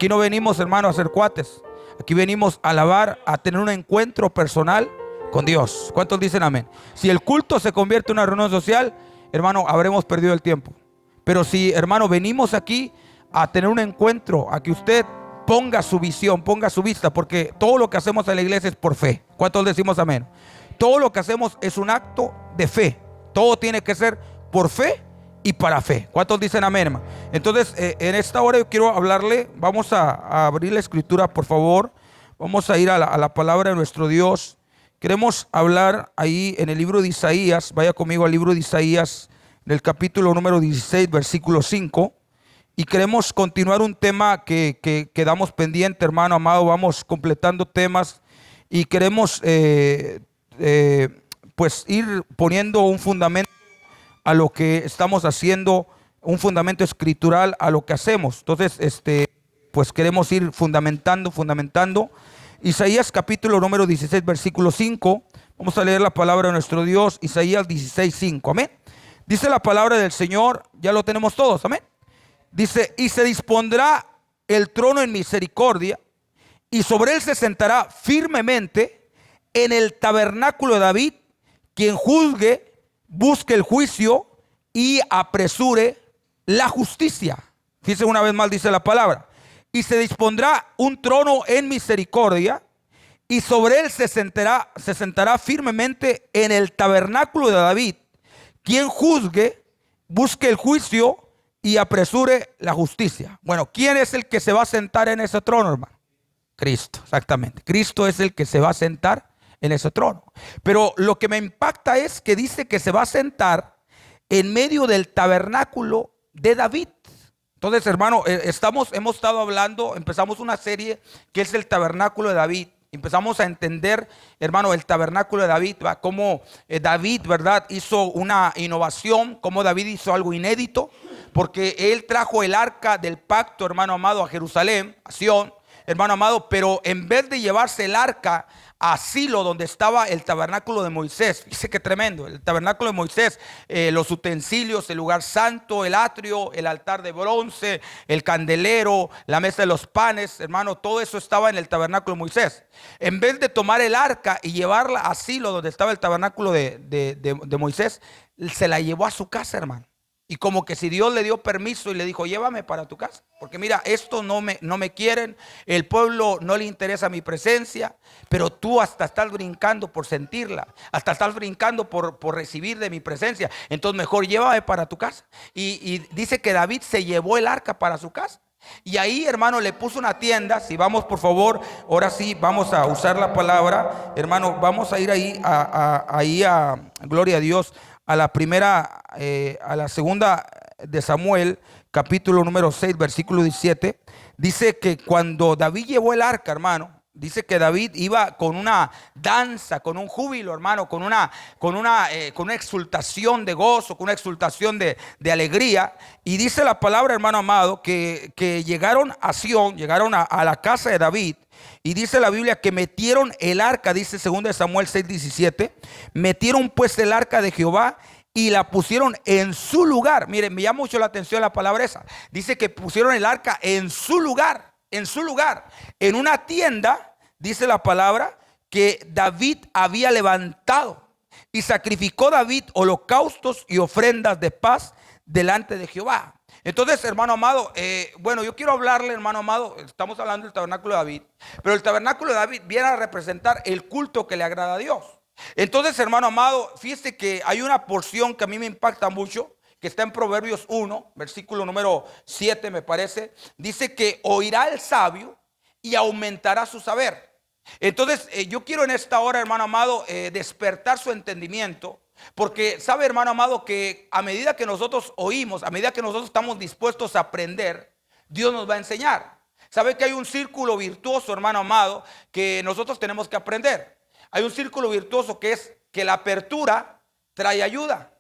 Aquí no venimos, hermano, a ser cuates. Aquí venimos a alabar, a tener un encuentro personal con Dios. ¿Cuántos dicen amén? Si el culto se convierte en una reunión social, hermano, habremos perdido el tiempo. Pero si, hermano, venimos aquí a tener un encuentro, a que usted ponga su visión, ponga su vista, porque todo lo que hacemos en la iglesia es por fe. ¿Cuántos decimos amén? Todo lo que hacemos es un acto de fe. Todo tiene que ser por fe y para fe. ¿Cuántos dicen amén, hermano? Entonces, en esta hora yo quiero hablarle. Vamos a abrir la escritura, por favor. Vamos a ir a la palabra de nuestro Dios. Queremos hablar ahí en el libro de Isaías. Vaya conmigo al libro de Isaías, del capítulo número 16, versículo 5. Y queremos continuar un tema que quedamos pendiente, hermano amado. Vamos completando temas y queremos pues ir poniendo un fundamento a lo que estamos haciendo, un fundamento escritural a lo que hacemos. Entonces, pues queremos ir fundamentando. Isaías capítulo número 16, versículo 5. Vamos a leer la palabra de nuestro Dios, Isaías 16, 5. Amén. Dice la palabra del Señor, ya lo tenemos todos, amén. Dice, y se dispondrá el trono en misericordia, y sobre él se sentará firmemente en el tabernáculo de David, quien juzgue, busque el juicio y apresure la justicia. Fíjense una vez más, dice la palabra. Y se dispondrá un trono en misericordia, y sobre él se sentará firmemente en el tabernáculo de David, quien juzgue, busque el juicio y apresure la justicia. Bueno, ¿quién es el que se va a sentar en ese trono, hermano? Cristo, exactamente. Cristo es el que se va a sentar en ese trono. Pero lo que me impacta es que dice que se va a sentar en medio del tabernáculo de David. Entonces, hermano, hemos estado hablando, empezamos una serie que es el tabernáculo de David. Empezamos a entender, hermano, el tabernáculo de David, ¿va? Cómo David, ¿verdad?, hizo una innovación, cómo David hizo algo inédito, porque él trajo el arca del pacto, hermano amado, a Jerusalén, a Sión, hermano amado, pero en vez de llevarse el arca a Silo, donde estaba el tabernáculo de Moisés, dice que tremendo, el tabernáculo de Moisés, los utensilios, el lugar santo, el atrio, el altar de bronce, el candelero, la mesa de los panes, hermano, todo eso estaba en el tabernáculo de Moisés. En vez de tomar el arca y llevarla a Silo, donde estaba el tabernáculo de Moisés, se la llevó a su casa, hermano. Y como que si Dios le dio permiso y le dijo, llévame para tu casa, porque mira, esto no me quieren, el pueblo no le interesa mi presencia, pero tú hasta estás brincando por sentirla, hasta estás brincando por recibir de mi presencia, entonces mejor llévame para tu casa. Y dice que David se llevó el arca para su casa. Y ahí, hermano, le puso una tienda. Si vamos, por favor, ahora sí vamos a usar la palabra, hermano, vamos a ir ahí a gloria a Dios, a la segunda de Samuel, capítulo número 6, versículo 17. Dice que cuando David llevó el arca, hermano, dice que David iba con una danza, con un júbilo, hermano, con una exultación de gozo, con una exultación de alegría. Y dice la palabra, hermano amado, que llegaron a Sión, llegaron a la casa de David. Y dice la Biblia que metieron el arca, dice 2 Samuel 6:17, metieron pues el arca de Jehová y la pusieron en su lugar. Miren, me llama mucho la atención la palabra esa. Dice que pusieron el arca en su lugar, en una tienda, dice la palabra, que David había levantado. Y sacrificó David holocaustos y ofrendas de paz delante de Jehová. Entonces, hermano amado, bueno, yo quiero hablarle, hermano amado, estamos hablando del tabernáculo de David, pero el tabernáculo de David viene a representar el culto que le agrada a Dios. Entonces, hermano amado, fíjese que hay una porción que a mí me impacta mucho, que está en Proverbios 1, versículo número 7 me parece. Dice que oirá el sabio y aumentará su saber. Entonces, yo quiero en esta hora, hermano amado, despertar su entendimiento. Porque sabe, hermano amado, que a medida que nosotros oímos, a medida que nosotros estamos dispuestos a aprender, Dios nos va a enseñar. Sabe que hay un círculo virtuoso, hermano amado, que nosotros tenemos que aprender. Hay un círculo virtuoso que es que la apertura trae ayuda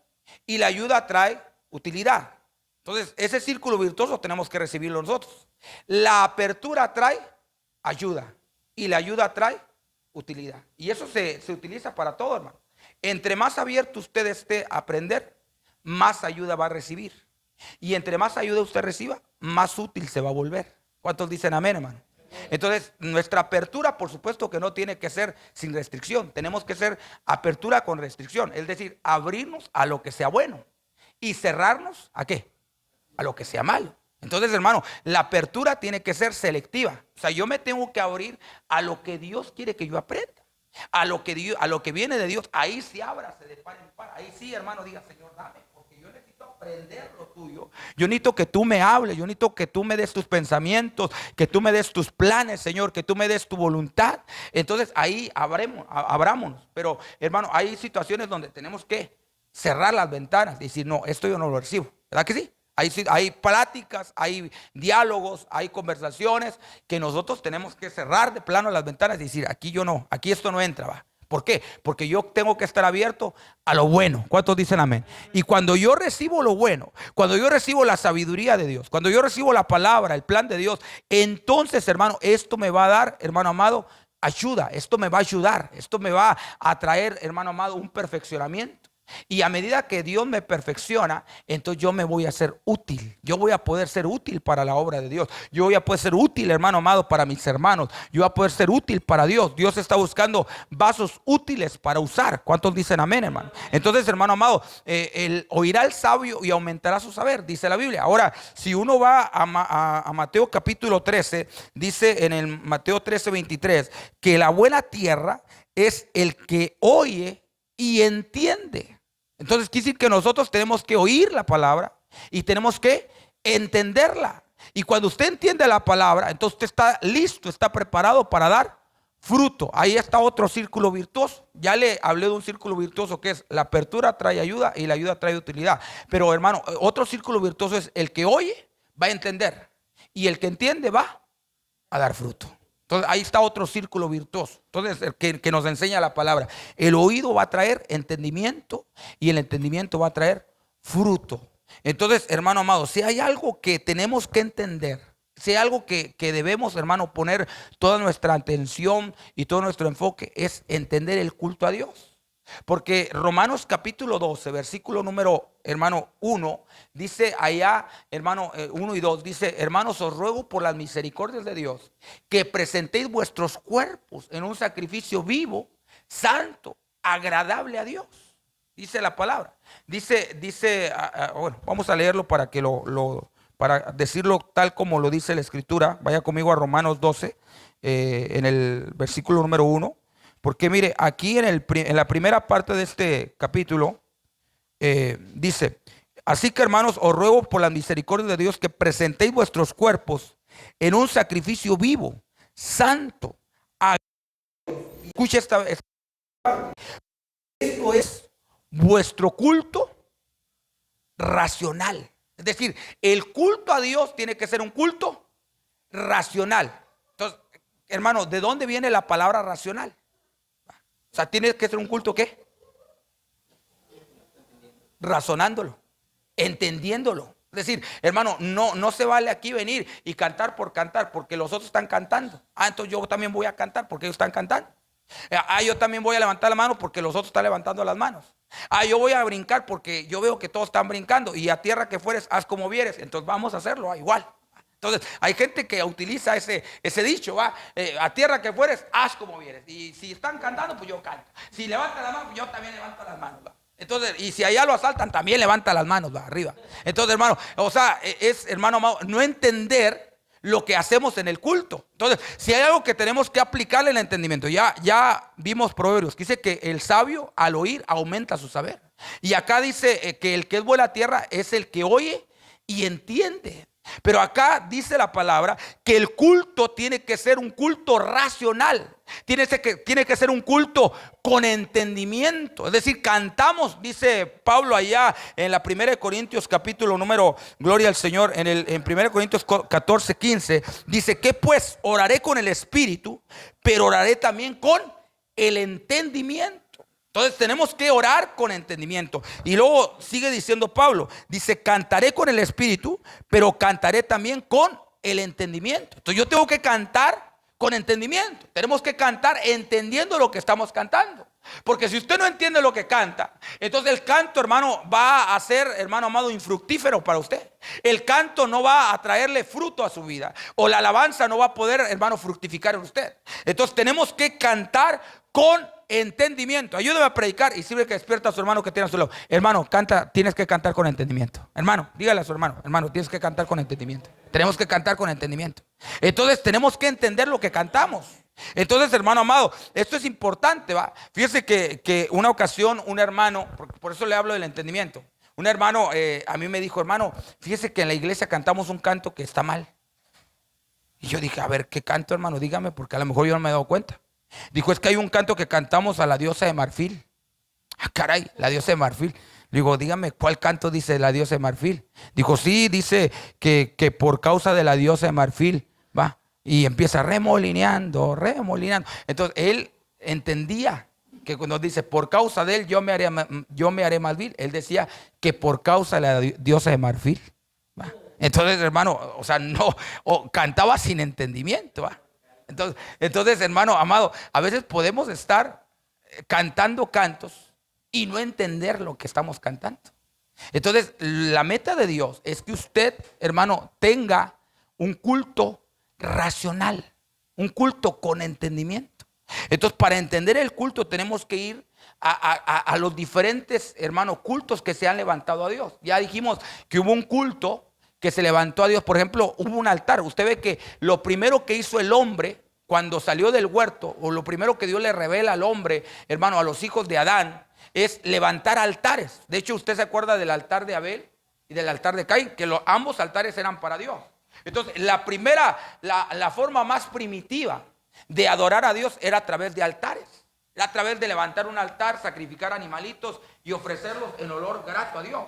y la ayuda trae utilidad. Entonces, ese círculo virtuoso tenemos que recibirlo nosotros. La apertura trae ayuda y la ayuda trae utilidad. Y eso se utiliza para todo, hermano. Entre más abierto usted esté a aprender, más ayuda va a recibir. Y entre más ayuda usted reciba, más útil se va a volver. ¿Cuántos dicen amén, hermano? Entonces, nuestra apertura, por supuesto que no tiene que ser sin restricción. Tenemos que ser apertura con restricción. Es decir, abrirnos a lo que sea bueno y cerrarnos ¿a qué? A lo que sea malo. Entonces, hermano, la apertura tiene que ser selectiva. O sea, yo me tengo que abrir a lo que Dios quiere que yo aprenda. A lo que viene de Dios. Ahí sí ábrase de par en par. Ahí sí, hermano, diga, Señor, dame. Porque yo necesito aprender lo tuyo. Yo necesito que tú me hables. Yo necesito que tú me des tus pensamientos. Que tú me des tus planes, Señor. Que tú me des tu voluntad. Entonces, ahí abrámonos. Pero, hermano, hay situaciones donde tenemos que cerrar las ventanas y decir, no, esto yo no lo recibo. ¿Verdad que sí? Hay pláticas, hay diálogos, hay conversaciones que nosotros tenemos que cerrar de plano las ventanas y decir, aquí yo no, aquí esto no entra, va. ¿Por qué? Porque yo tengo que estar abierto a lo bueno. ¿Cuántos dicen amén? Y cuando yo recibo lo bueno, cuando yo recibo la sabiduría de Dios, cuando yo recibo la palabra, el plan de Dios, entonces, hermano, esto me va a dar, hermano amado, ayuda. Esto me va a ayudar. Esto me va a traer, hermano amado, un perfeccionamiento. Y a medida que Dios me perfecciona, entonces yo me voy a ser útil. Yo voy a poder ser útil para la obra de Dios. Yo voy a poder ser útil, hermano amado, para mis hermanos. Yo voy a poder ser útil para Dios. Dios está buscando vasos útiles para usar. ¿Cuántos dicen amén, hermano? Entonces, hermano amado, él oirá al sabio y aumentará su saber, dice la Biblia. Ahora, si uno va a Mateo capítulo 13, dice en el Mateo 13, 23, que la buena tierra es el que oye y entiende. Entonces quiere decir que nosotros tenemos que oír la palabra y tenemos que entenderla. Y cuando usted entiende la palabra, entonces usted está listo, está preparado para dar fruto. Ahí está otro círculo virtuoso. Ya le hablé de un círculo virtuoso que es la apertura trae ayuda y la ayuda trae utilidad. Pero, hermano, otro círculo virtuoso es el que oye va a entender y el que entiende va a dar fruto. Entonces ahí está otro círculo virtuoso. Entonces que nos enseña la palabra. El oído va a traer entendimiento y el entendimiento va a traer fruto. Entonces, hermano amado, si hay algo que tenemos que entender, si hay algo que debemos, hermano, poner toda nuestra atención y todo nuestro enfoque, es entender el culto a Dios. Porque Romanos capítulo 12, versículo número, hermano, 1, dice allá, hermano, 1 y 2, dice, hermanos, os ruego por las misericordias de Dios, que presentéis vuestros cuerpos en un sacrificio vivo, santo, agradable a Dios. Dice la palabra. Bueno, vamos a leerlo para que para decirlo tal como lo dice la Escritura. Vaya conmigo a Romanos 12, en el versículo número 1. Porque mire, aquí en la primera parte de este capítulo dice, así que hermanos, os ruego por la misericordia de Dios que presentéis vuestros cuerpos en un sacrificio vivo, santo. Escuche esta. Esto es vuestro culto racional. Es decir, el culto a Dios tiene que ser un culto racional. Entonces, hermano, ¿de dónde viene la palabra racional? O sea, tiene que ser un culto ¿qué? Razonándolo, entendiéndolo. Es decir, hermano, no se vale aquí venir y cantar por cantar porque los otros están cantando. Entonces yo también voy a cantar porque ellos están cantando. Yo también voy a levantar la mano porque los otros están levantando las manos. Yo voy a brincar porque yo veo que todos están brincando. Y a tierra que fueres, haz como vieres. Entonces vamos a hacerlo igual. Entonces hay gente que utiliza ese dicho, ¿va? A tierra que fueres, haz como vieres. Y si están cantando, pues yo canto. Si levanta la mano, pues yo también levanto las manos, ¿va? Entonces, y si allá lo asaltan, también levanta las manos, ¿va? Arriba. Entonces, hermano, o sea, hermano amado, no entender lo que hacemos en el culto. Entonces, si hay algo que tenemos que aplicarle en el entendimiento, ya vimos Proverbios, que dice que el sabio al oír aumenta su saber. Y acá dice que el que es buena tierra es el que oye y entiende. Pero acá dice la palabra que el culto tiene que ser un culto racional. Tiene que ser un culto con entendimiento. Es decir, cantamos, dice Pablo allá en la 1 Corintios capítulo número, gloria al Señor, en 1 Corintios 14, 15, dice que pues oraré con el espíritu, pero oraré también con el entendimiento. Entonces tenemos que orar con entendimiento. Y luego sigue diciendo Pablo, dice, cantaré con el espíritu, pero cantaré también con el entendimiento. Entonces yo tengo que cantar con entendimiento. Tenemos que cantar entendiendo lo que estamos cantando. Porque si usted no entiende lo que canta, entonces el canto, hermano, va a ser, hermano amado, infructífero para usted. El canto no va a traerle fruto a su vida, o la alabanza no va a poder, hermano, fructificar en usted. Entonces tenemos que cantar con entendimiento. Ayúdeme a predicar y sirve que despierta a su hermano que tiene a su lado. Hermano, canta, tienes que cantar con entendimiento. Hermano, dígale a su hermano, hermano, tienes que cantar con entendimiento. Tenemos que cantar con entendimiento. Entonces tenemos que entender lo que cantamos. Entonces, hermano amado, esto es importante, ¿va? Fíjese que una ocasión un hermano, por eso le hablo del entendimiento. Un hermano a mí me dijo, hermano, fíjese que en la iglesia cantamos un canto que está mal. Y yo dije, a ver, ¿qué canto, hermano? Dígame, porque a lo mejor yo no me he dado cuenta. Dijo, es que hay un canto que cantamos a la diosa de marfil. Ah, caray, la diosa de marfil. Digo, dígame, ¿cuál canto dice la diosa de marfil? Dijo, sí, dice que por causa de la diosa de marfil, va. Y empieza remolineando, remolineando. Entonces, él entendía que cuando dice, por causa de él yo me haré más vil. Él decía que por causa de la diosa de marfil, ¿va? Entonces, hermano, o sea, no, cantaba sin entendimiento, ¿va? Entonces, hermano amado, a veces podemos estar cantando cantos y no entender lo que estamos cantando. Entonces, la meta de Dios es que usted, hermano, tenga un culto racional, un culto con entendimiento. Entonces, para entender el culto tenemos que ir a los diferentes, hermanos, cultos que se han levantado a Dios. Ya dijimos que hubo un culto que se levantó a Dios. Por ejemplo, hubo un altar. Usted ve que lo primero que hizo el hombre cuando salió del huerto, o lo primero que Dios le revela al hombre, hermano, a los hijos de Adán, es levantar altares. De hecho, usted se acuerda del altar de Abel y del altar de Caín, que ambos altares eran para Dios. Entonces, la forma más primitiva de adorar a Dios era a través de altares. Era a través de levantar un altar, sacrificar animalitos y ofrecerlos en olor grato a Dios.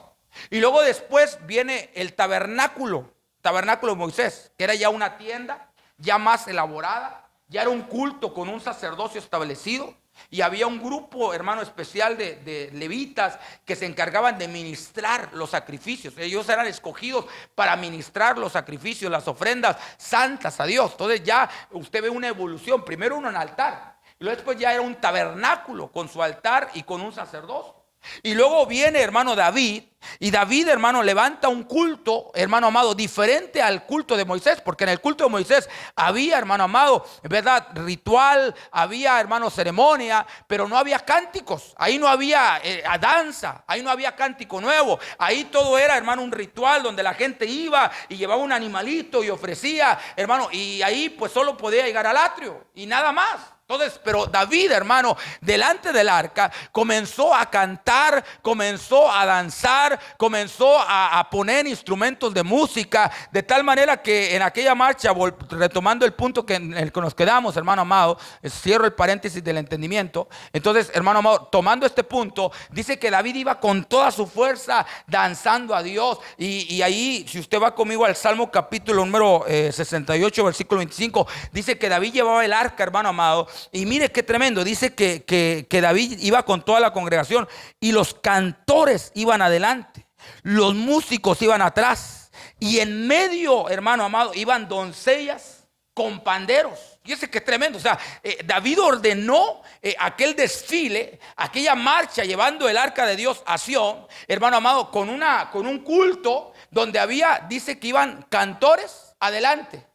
Y luego después viene el tabernáculo de Moisés, que era ya una tienda, ya más elaborada, ya era un culto con un sacerdocio establecido. Y había un grupo, hermano, especial de levitas que se encargaban de ministrar los sacrificios. Ellos eran escogidos para ministrar los sacrificios, las ofrendas santas a Dios. Entonces ya usted ve una evolución. Primero un altar, y luego después ya era un tabernáculo con su altar y con un sacerdocio. Y luego viene, hermano, David. Y David, hermano, levanta un culto, hermano amado, diferente al culto de Moisés. Porque en el culto de Moisés había, hermano amado, en verdad, ritual, había, hermano, ceremonia, pero no había cánticos. Ahí no había danza, ahí no había cántico nuevo. Ahí todo era, hermano, un ritual donde la gente iba y llevaba un animalito y ofrecía, hermano, y ahí pues solo podía llegar al atrio y nada más. Entonces, pero David, hermano, delante del arca comenzó a cantar, comenzó a danzar, comenzó a poner instrumentos de música, de tal manera que en aquella marcha, retomando el punto en el que nos quedamos, hermano amado, cierro el paréntesis del entendimiento. Entonces, hermano amado, tomando este punto, dice que David iba con toda su fuerza danzando a Dios. Y ahí, si usted va conmigo al Salmo capítulo número 68, versículo 25, dice que David llevaba el arca, hermano amado. Y mire qué tremendo, dice que David iba con toda la congregación y los cantores iban adelante, los músicos iban atrás y en medio, hermano amado, iban doncellas con panderos. Fíjese qué tremendo, o sea, David ordenó aquel desfile, aquella marcha llevando el arca de Dios a Sión, hermano amado, con un culto donde había, dice que iban cantores adelante,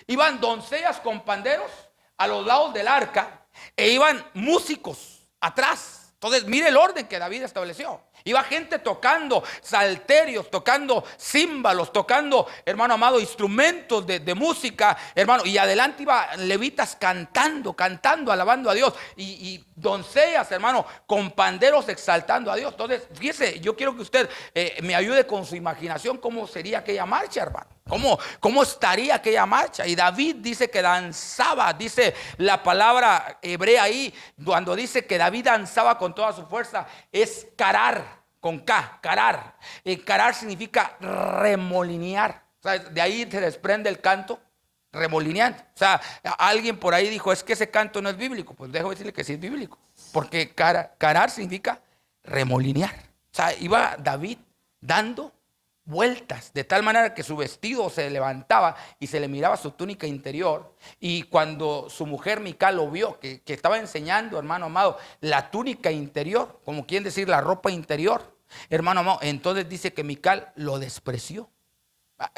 iban doncellas con panderos a los lados del arca e iban músicos atrás. Entonces mire el orden que David estableció. Iba gente tocando salterios, tocando címbalos, tocando, hermano amado, instrumentos de música, hermano. Y adelante iba levitas cantando, alabando a Dios. Y doncellas, hermano, con panderos exaltando a Dios. Entonces, fíjese, yo quiero que usted me ayude con su imaginación cómo sería aquella marcha, hermano. ¿Cómo estaría aquella marcha? Y David dice que danzaba, dice la palabra hebrea ahí, cuando dice que David danzaba con toda su fuerza, es carar, con K, carar. Carar significa remolinear. O sea, de ahí se desprende el canto, remolineando. O sea, alguien por ahí dijo, es que ese canto no es bíblico. Pues dejo decirle que sí es bíblico, porque carar significa remolinear. O sea, iba David dando vueltas, de tal manera que su vestido se levantaba y se le miraba su túnica interior. Y cuando su mujer Mical lo vio, que estaba enseñando, hermano amado, la túnica interior, como quieren decir la ropa interior, hermano amado, entonces dice que Mical lo despreció.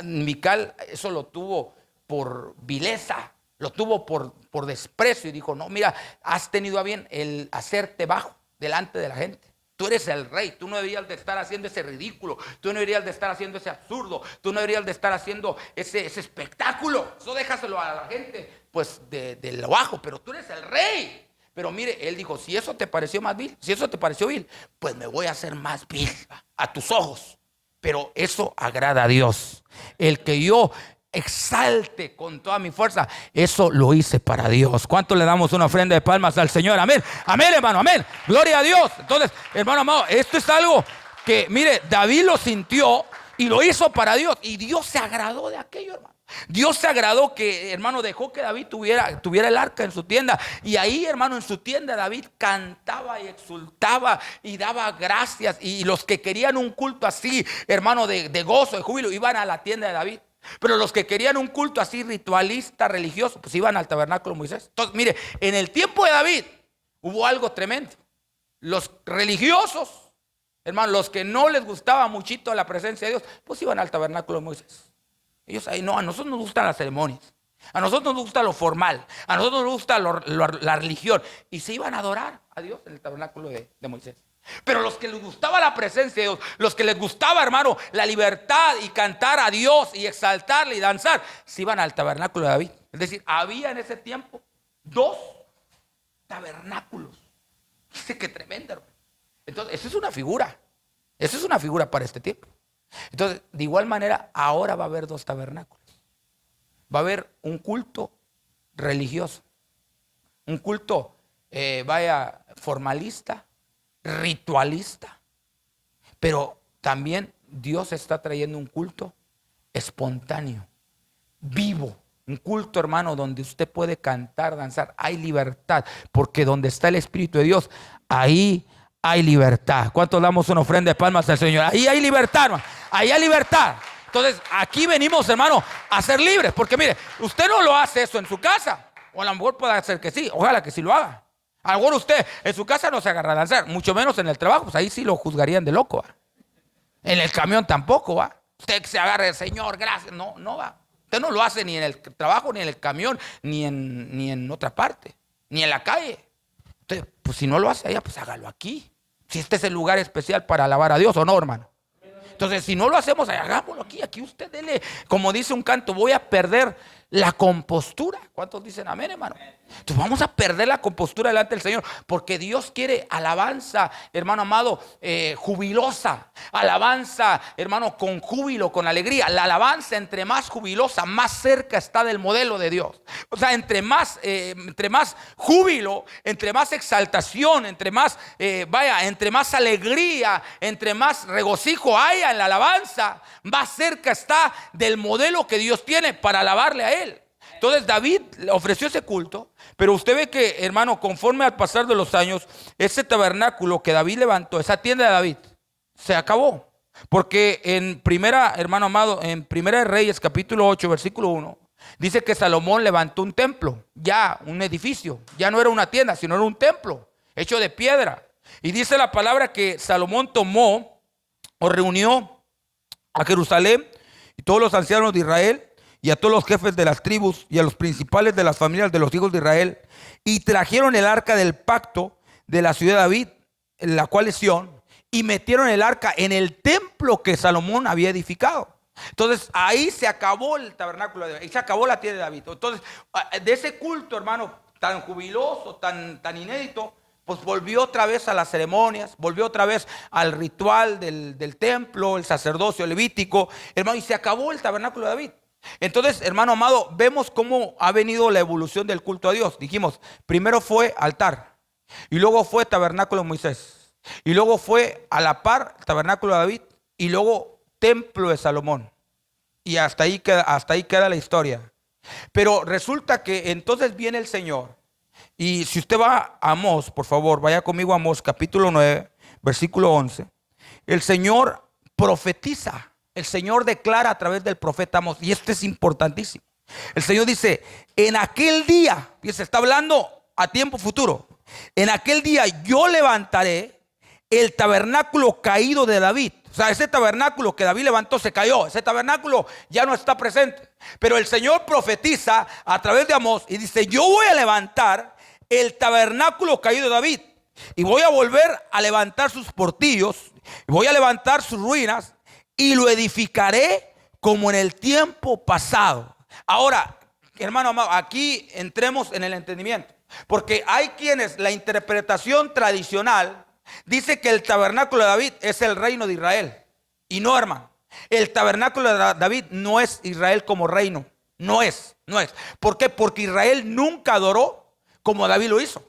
Mical eso lo tuvo por vileza, lo tuvo por desprecio, y dijo: no, mira, has tenido a bien el hacerte bajo delante de la gente. Tú eres el rey, tú no deberías de estar haciendo ese ridículo, tú no deberías de estar haciendo ese absurdo, tú no deberías de estar haciendo ese espectáculo. Eso déjaselo a la gente, pues de lo bajo, pero tú eres el rey. Pero mire, él dijo: si eso te pareció más vil, si eso te pareció vil, pues me voy a hacer más vil a tus ojos. Pero eso agrada a Dios. El que yo exalte con toda mi fuerza, eso lo hice para Dios. ¿Cuánto le damos una ofrenda de palmas al Señor? Amén, amén, hermano, amén. Gloria a Dios. Entonces, hermano amado, esto es algo que, mire, David lo sintió y lo hizo para Dios. Y Dios se agradó de aquello, hermano. Dios se agradó que, hermano, dejó que David tuviera el arca en su tienda. Y ahí, hermano, en su tienda David cantaba y exultaba y daba gracias. Y los que querían un culto así, hermano, de gozo, de júbilo, iban a la tienda de David. Pero los que querían un culto así ritualista, religioso, pues iban al tabernáculo de Moisés. Entonces, mire, en el tiempo de David hubo algo tremendo. Los religiosos, hermano, los que no les gustaba muchito la presencia de Dios, pues iban al tabernáculo de Moisés. Ellos ahí no, a nosotros nos gustan las ceremonias, a nosotros nos gusta lo formal, a nosotros nos gusta la religión. Y se iban a adorar a Dios en el tabernáculo de Moisés. Pero los que les gustaba la presencia de Dios, los que les gustaba, hermano, la libertad y cantar a Dios y exaltarle y danzar, se iban al tabernáculo de David. Es decir, había en ese tiempo 2 tabernáculos. Dice que tremendo, hermano. Entonces, eso es una figura. Eso es una figura para este tiempo. Entonces, de igual manera, ahora va a haber 2 tabernáculos. Va a haber un culto religioso, un culto, formalista, ritualista, pero también Dios está trayendo un culto espontáneo, vivo, un culto, hermano, donde usted puede cantar, danzar. Hay libertad, porque donde está el Espíritu de Dios, ahí hay libertad. ¿Cuántos damos una ofrenda de palmas al Señor? Ahí hay libertad, hermano. Ahí hay libertad. Entonces, aquí venimos, hermano, a ser libres, porque mire, usted no lo hace eso en su casa, o a lo mejor puede ser que sí, ojalá que sí lo haga. A lo mejor usted en su casa no se agarra a lanzar, mucho menos en el trabajo, pues ahí sí lo juzgarían de loco, ¿va? En el camión tampoco, ¿va? Usted que se agarre, Señor, gracias, no va. Usted no lo hace ni en el trabajo, ni en el camión, ni en otra parte, ni en la calle. Usted, pues si no lo hace allá, pues hágalo aquí. Si este es el lugar especial para alabar a Dios, ¿o no, hermano? Entonces, si no lo hacemos, hagámoslo aquí. Aquí usted dele, como dice un canto, voy a perder la compostura. ¿Cuántos dicen amén, hermano? Entonces vamos a perder la compostura delante del Señor, porque Dios quiere alabanza, hermano amado, jubilosa. Alabanza, hermano, con júbilo, con alegría. La alabanza, entre más jubilosa, más cerca está del modelo de Dios. O sea, entre más júbilo, entre más exaltación, entre más alegría, entre más regocijo haya en la alabanza, más cerca está del modelo que Dios tiene para alabarle a Él. Entonces David ofreció ese culto, pero usted ve que, hermano, conforme al pasar de los años, ese tabernáculo que David levantó, esa tienda de David, se acabó. Porque en hermano amado, en Primera de Reyes, capítulo 8, versículo 1, dice que Salomón levantó un templo, ya un edificio, ya no era una tienda, sino era un templo hecho de piedra. Y dice la palabra que Salomón tomó o reunió a Jerusalén y todos los ancianos de Israel y a todos los jefes de las tribus y a los principales de las familias de los hijos de Israel, y trajeron el arca del pacto de la ciudad de David, en la cual es Sión, y metieron el arca en el templo que Salomón había edificado. Entonces ahí se acabó el tabernáculo de David, y se acabó la tienda de David. Entonces, de ese culto, hermano, tan jubiloso, tan inédito, pues volvió otra vez a las ceremonias, volvió otra vez al ritual del templo, el sacerdocio levítico, hermano, y se acabó el tabernáculo de David. Entonces, hermano amado, vemos cómo ha venido la evolución del culto a Dios. Dijimos, primero fue altar, y luego fue tabernáculo de Moisés, y luego fue a la par tabernáculo de David, y luego templo de Salomón. Y hasta ahí queda la historia. Pero resulta que entonces viene el Señor. Y si usted va a Amós, por favor, vaya conmigo a Amós capítulo 9, versículo 11. El Señor profetiza el Señor declara a través del profeta Amós, y esto es importantísimo. El Señor dice, en aquel día, y se está hablando a tiempo futuro, en aquel día yo levantaré el tabernáculo caído de David. O sea, ese tabernáculo que David levantó se cayó. Ese tabernáculo ya no está presente. Pero el Señor profetiza a través de Amós y dice, yo voy a levantar el tabernáculo caído de David. Y voy a volver a levantar sus portillos. Y voy a levantar sus ruinas. Y lo edificaré como en el tiempo pasado. Ahora, hermano amado, aquí entremos en el entendimiento. Porque hay quienes, la interpretación tradicional dice que el tabernáculo de David es el reino de Israel. Y no, hermano. El tabernáculo de David no es Israel como reino. No es. ¿Por qué? Porque Israel nunca adoró como David lo hizo.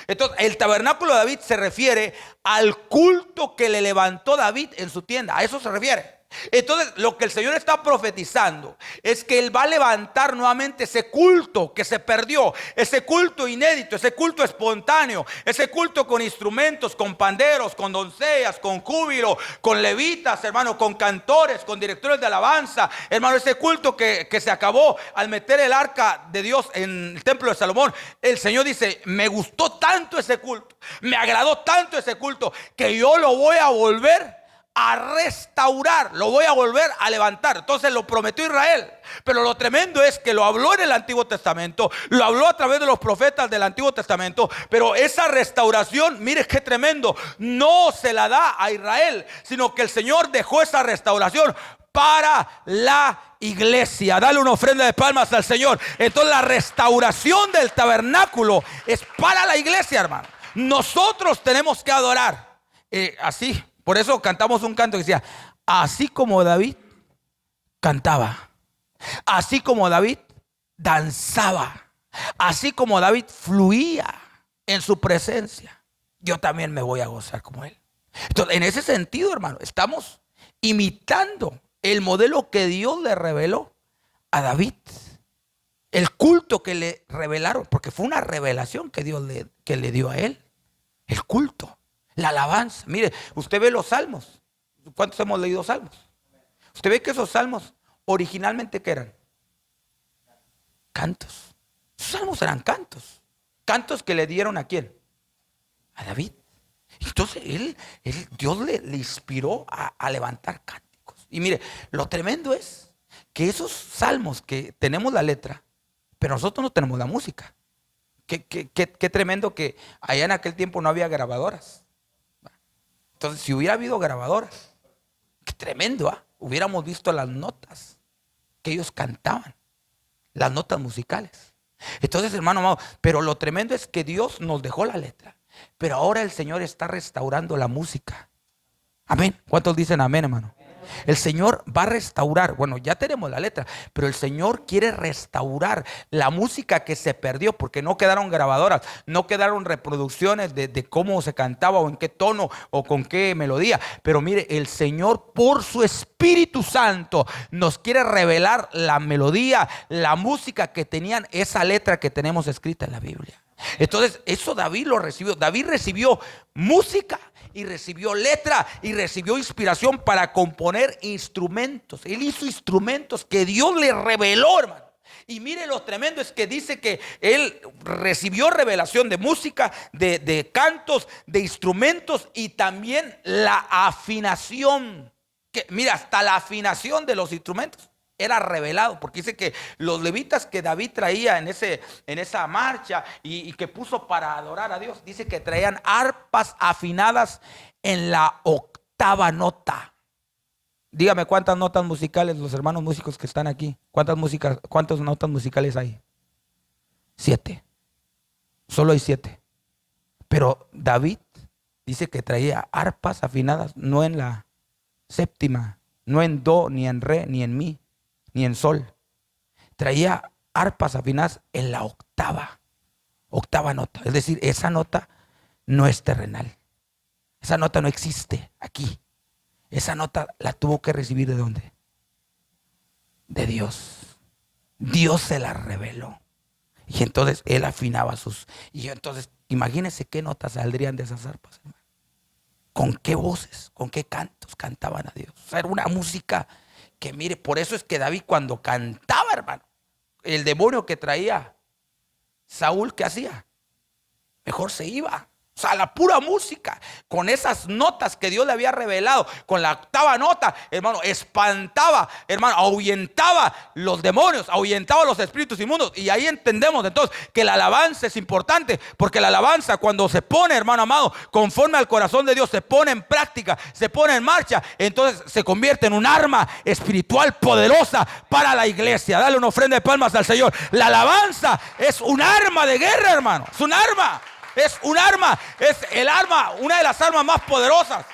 Entonces, el tabernáculo de David se refiere al culto que le levantó David en su tienda. A eso se refiere. Entonces, lo que el Señor está profetizando es que Él va a levantar nuevamente ese culto que se perdió, ese culto inédito, ese culto espontáneo, ese culto con instrumentos, con panderos, con doncellas, con júbilo, con levitas, hermano, con cantores, con directores de alabanza, hermano, ese culto que se acabó al meter el arca de Dios en el templo de Salomón. El Señor dice, me gustó tanto ese culto, me agradó tanto ese culto, que yo lo voy a volver a restaurar, lo voy a volver a levantar. Entonces lo prometió Israel. Pero lo tremendo es que lo habló en el Antiguo Testamento, lo habló a través de los profetas del Antiguo Testamento. Pero esa restauración, mire qué tremendo, no se la da a Israel, sino que el Señor dejó esa restauración para la iglesia. Dale una ofrenda de palmas al Señor. Entonces la restauración del tabernáculo es para la iglesia, hermano. Nosotros tenemos que adorar así. Por eso cantamos un canto que decía, así como David cantaba, así como David danzaba, así como David fluía en su presencia, yo también me voy a gozar como él. Entonces, en ese sentido, hermano, estamos imitando el modelo que Dios le reveló a David. El culto que le revelaron, porque fue una revelación que Dios le dio a él. El culto. La alabanza. Mire, usted ve los salmos. ¿Cuántos hemos leído salmos? Usted ve que esos salmos originalmente ¿qué eran? Cantos. Esos salmos eran cantos. Cantos que le dieron ¿a quién? A David. Entonces Dios le inspiró a levantar cánticos. Y mire, lo tremendo es que esos salmos que tenemos la letra, pero nosotros no tenemos la música. Qué tremendo que allá en aquel tiempo no había grabadoras. Entonces, si hubiera habido grabadoras, qué tremendo, hubiéramos visto las notas que ellos cantaban, las notas musicales. Entonces, hermano amado, pero lo tremendo es que Dios nos dejó la letra, pero ahora el Señor está restaurando la música. Amén. ¿Cuántos dicen amén, hermano? El Señor va a restaurar. Bueno, ya tenemos la letra, pero el Señor quiere restaurar la música que se perdió, porque no quedaron grabadoras, no quedaron reproducciones de cómo se cantaba o en qué tono o con qué melodía. Pero mire, el Señor por su Espíritu Santo nos quiere revelar la melodía, la música que tenían esa letra que tenemos escrita en la Biblia. Entonces eso David lo recibió. David recibió música y recibió letra y recibió inspiración para componer instrumentos. Él hizo instrumentos que Dios le reveló, hermano. Y mire, lo tremendo es que dice que él recibió revelación de música, de cantos, de instrumentos y también la afinación. Que, mira, hasta la afinación de los instrumentos era revelado, porque dice que los levitas que David traía en esa marcha y que puso para adorar a Dios, dice que traían arpas afinadas en la octava nota. Dígame cuántas notas musicales, los hermanos músicos que están aquí, cuántas notas musicales hay. 7. Solo hay 7. Pero David dice que traía arpas afinadas, no en la séptima, no en do, ni en re, ni en mi, ni en sol. Traía arpas afinadas en la octava nota. Es decir, esa nota no es terrenal. Esa nota no existe aquí. Esa nota la tuvo que recibir ¿de dónde? De Dios. Dios se la reveló. Y entonces él afinaba y entonces imagínense qué notas saldrían de esas arpas, hermano. Con qué voces, con qué cantos cantaban a Dios. O sea, era una música que mire, por eso es que David cuando cantaba, hermano, el demonio que traía Saúl, ¿qué hacía? Mejor se iba. O sea, la pura música, con esas notas que Dios le había revelado, con la octava nota, hermano, espantaba, hermano, ahuyentaba los demonios, ahuyentaba los espíritus inmundos. Y ahí entendemos entonces que la alabanza es importante, porque la alabanza, cuando se pone, hermano amado, conforme al corazón de Dios, se pone en práctica, se pone en marcha, entonces se convierte en un arma espiritual poderosa para la iglesia. Dale una ofrenda de palmas al Señor. La alabanza es un arma de guerra, hermano, es un arma. Es un arma, es el arma, una de las armas más poderosas.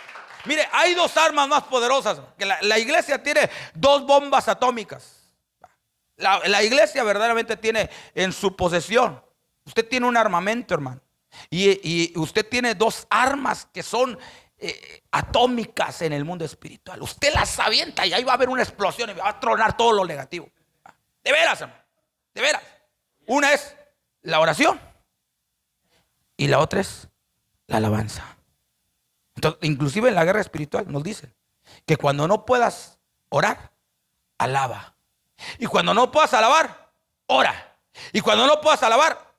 Mire, hay dos armas más poderosas. Que la iglesia tiene dos bombas atómicas. La iglesia verdaderamente tiene en su posesión. Usted tiene un armamento, hermano. Y usted tiene dos armas que son atómicas en el mundo espiritual. Usted las avienta y ahí va a haber una explosión y va a tronar todo lo negativo. De veras, hermano. De veras. Una es la oración. Y la otra es la alabanza. Entonces, inclusive en la guerra espiritual nos dicen que cuando no puedas orar, alaba. Y cuando no puedas alabar, ora. Y cuando no puedas alabar,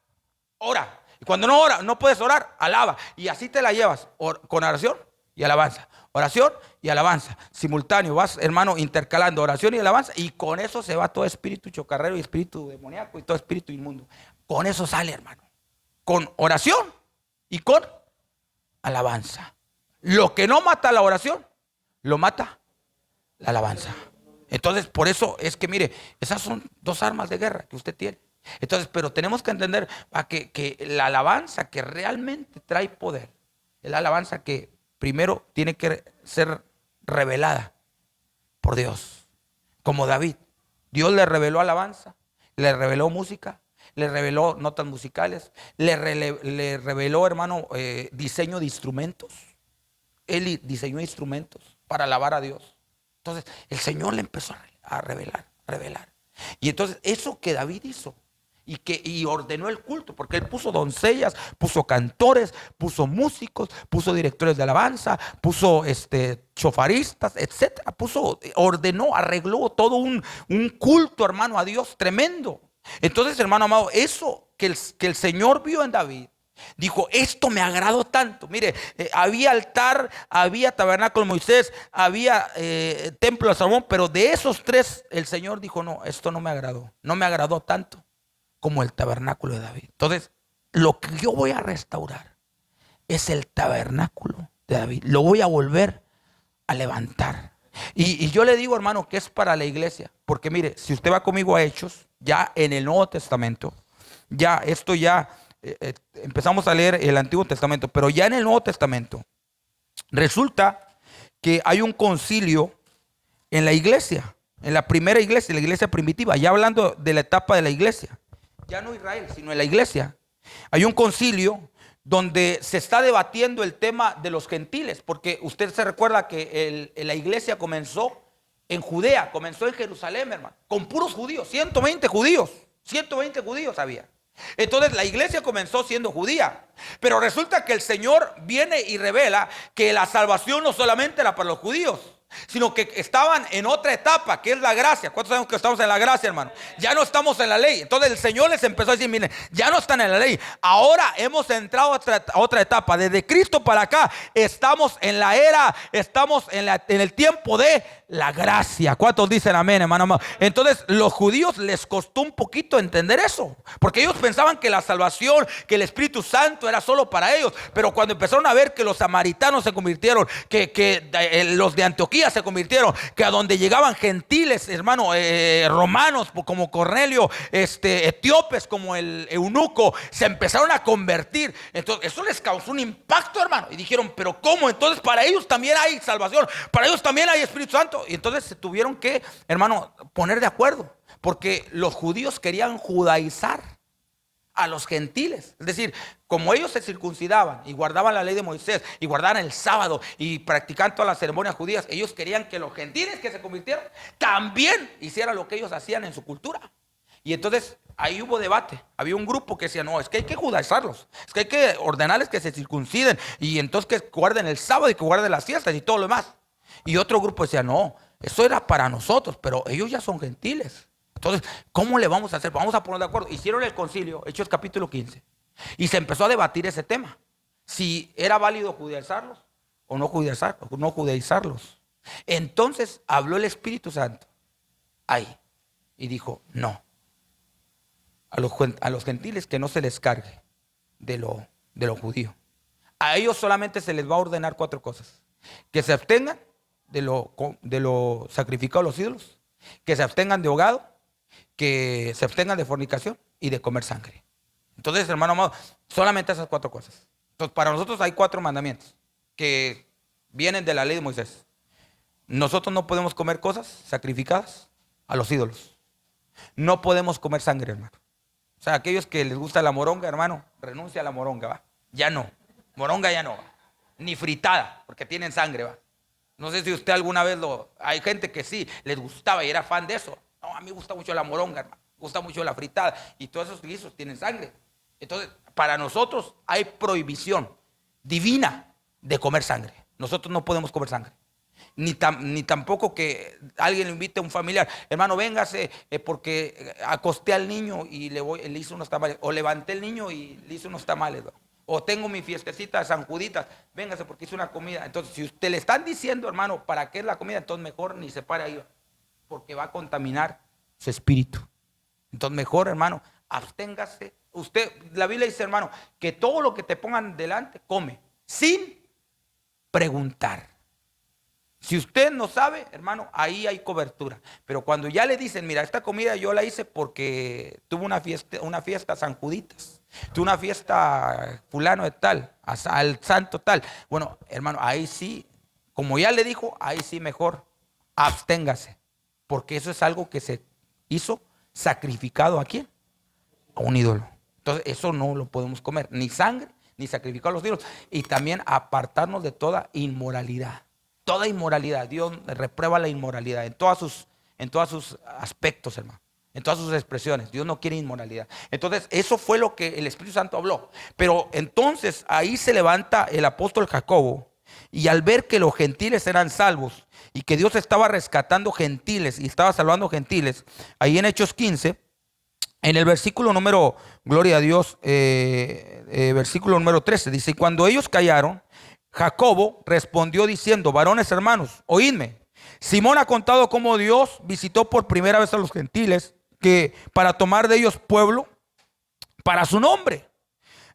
ora. Y cuando no puedes orar, alaba. Y así te la llevas con oración y alabanza. Oración y alabanza. Simultáneo, vas, hermano, intercalando oración y alabanza. Y con eso se va todo espíritu chocarrero y espíritu demoníaco y todo espíritu inmundo. Con eso sale, hermano. Con oración y con alabanza. Lo que no mata la oración, lo mata la alabanza. Entonces, por eso es que, mire, esas son dos armas de guerra que usted tiene. Entonces, pero tenemos que entender que la alabanza que realmente trae poder es la alabanza que primero tiene que ser revelada por Dios. Como David, Dios le reveló alabanza, le reveló música, le reveló notas musicales, le reveló, hermano, diseño de instrumentos. Él diseñó instrumentos para alabar a Dios. Entonces el Señor le empezó a revelar. Y entonces eso que David hizo y ordenó el culto, porque él puso doncellas, puso cantores, puso músicos, puso directores de alabanza, puso chofaristas, etcétera. Ordenó, arregló todo un culto, hermano, a Dios tremendo. Entonces, hermano amado, eso que el Señor vio en David, dijo, esto me agradó tanto. Mire, había altar, había tabernáculo de Moisés, había templo de Salomón, pero de esos tres el Señor dijo, no, esto no me agradó. No me agradó tanto como el tabernáculo de David. Entonces, lo que yo voy a restaurar es el tabernáculo de David. Lo voy a volver a levantar. Y yo le digo, hermano, que es para la iglesia. Porque mire, si usted va conmigo a Hechos, ya en el Nuevo Testamento, empezamos a leer el Antiguo Testamento, pero ya en el Nuevo Testamento resulta que hay un concilio en la iglesia, en la primera iglesia, la iglesia primitiva, ya hablando de la etapa de la iglesia, ya no Israel, sino en la iglesia. Hay un concilio donde se está debatiendo el tema de los gentiles, porque usted se recuerda que la iglesia comenzó en Judea, comenzó en Jerusalén, hermano, con puros judíos, 120 judíos había. Entonces la iglesia comenzó siendo judía, pero resulta que el Señor viene y revela que la salvación no solamente era para los judíos, sino que estaban en otra etapa, que es la gracia. ¿Cuántos sabemos que estamos en la gracia, hermano? Ya no estamos en la ley. Entonces el Señor les empezó a decir, miren, ya no están en la ley, ahora hemos entrado a otra etapa. Desde Cristo para acá estamos en la era, estamos en el tiempo de la gracia. ¿Cuántos dicen amén, hermano? Entonces los judíos les costó un poquito entender eso, porque ellos pensaban que la salvación, que el Espíritu Santo era solo para ellos. Pero cuando empezaron a ver que los samaritanos se convirtieron, que los de Antioquía se convirtieron, que a donde llegaban gentiles, hermano, romanos como Cornelio, etíopes como el eunuco, se empezaron a convertir. Entonces eso les causó un impacto, hermano, y dijeron, pero ¿cómo? Entonces para ellos también hay salvación, para ellos también hay Espíritu Santo. Y entonces se tuvieron que, hermano, poner de acuerdo, porque los judíos querían judaizar a los gentiles. Es decir, como ellos se circuncidaban y guardaban la ley de Moisés y guardaban el sábado y practicaban todas las ceremonias judías, ellos querían que los gentiles que se convirtieran también hicieran lo que ellos hacían en su cultura. Y entonces ahí hubo debate. Había un grupo que decía, no, es que hay que judaizarlos, es que hay que ordenarles que se circunciden y entonces que guarden el sábado y que guarden las fiestas y todo lo demás. Y otro grupo decía, no, Eso era para nosotros, pero ellos ya son gentiles. Entonces, ¿cómo le vamos a hacer? Vamos a poner de acuerdo. Hicieron el concilio, Hechos capítulo 15, y se empezó a debatir ese tema. Si era válido judaizarlos o no judaizarlos. Entonces habló el Espíritu Santo ahí y dijo, no, a los gentiles que no se les cargue de lo judío. A ellos solamente se les va a ordenar 4 cosas: que se abstengan de lo sacrificado a los ídolos, que se abstengan de ahogado, que se abstengan de fornicación y de comer sangre. Entonces, hermano amado, solamente esas 4 cosas. Entonces, para nosotros hay 4 mandamientos que vienen de la ley de Moisés. Nosotros no podemos comer cosas sacrificadas a los ídolos. No podemos comer sangre, hermano. O sea, aquellos que les gusta la moronga, hermano, renuncia a la moronga, ¿va? Ya no. Moronga ya no, ¿va? Ni fritada, porque tienen sangre, ¿va? No sé si usted alguna vez hay gente que sí, les gustaba y era fan de eso. No, a mí me gusta mucho la moronga, hermano. Me gusta mucho la fritada. Y todos esos guisos tienen sangre. Entonces, para nosotros hay prohibición divina de comer sangre. Nosotros no podemos comer sangre. Ni tampoco que alguien le invite a un familiar, hermano, véngase porque acosté al niño y le hice unos tamales, o levanté el niño y le hice unos tamales, ¿no? O tengo mi fiestecita de San Juditas, véngase porque hice una comida. Entonces, si usted le están diciendo, hermano, ¿para qué es la comida? Entonces mejor ni se pare ahí, porque va a contaminar su espíritu. Entonces mejor, hermano, absténgase. La Biblia dice, hermano, que todo lo que te pongan delante, come, sin preguntar. Si usted no sabe, hermano, ahí hay cobertura. Pero cuando ya le dicen, mira, esta comida yo la hice porque tuve una fiesta San Juditas, tuve una fiesta fulano de tal, al santo tal. Bueno, hermano, ahí sí, como ya le dijo, ahí sí mejor absténgase. Porque eso es algo que se hizo sacrificado ¿a quién? A un ídolo. Entonces eso no lo podemos comer, ni sangre, ni sacrificado a los ídolos. Y también apartarnos de toda inmoralidad. Toda inmoralidad, Dios reprueba la inmoralidad en todos sus aspectos, hermano, en todas sus expresiones. Dios no quiere inmoralidad. Entonces, eso fue lo que el Espíritu Santo habló. Pero entonces ahí se levanta el apóstol Jacobo, y al ver que los gentiles eran salvos y que Dios estaba rescatando gentiles y estaba salvando gentiles, ahí en Hechos 15, en el versículo número, gloria a Dios, versículo número 13, dice: y cuando ellos callaron, Jacobo respondió diciendo: varones hermanos, oídme. Simón ha contado cómo Dios visitó por primera vez a los gentiles, que para tomar de ellos pueblo para su nombre.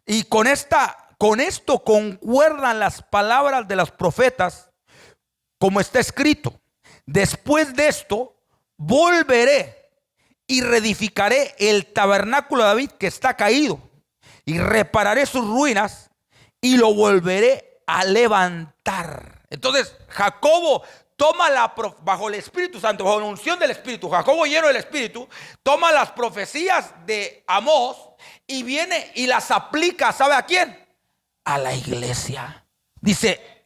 Y con esto concuerdan las palabras de los profetas, como está escrito: después de esto volveré y reedificaré el tabernáculo de David que está caído, y repararé sus ruinas y lo volveré a levantar. Entonces Jacobo toma bajo el Espíritu Santo, bajo la unción del Espíritu, Jacobo lleno del Espíritu, toma las profecías de Amós y viene y las aplica, ¿sabe a quién? A la iglesia. Dice,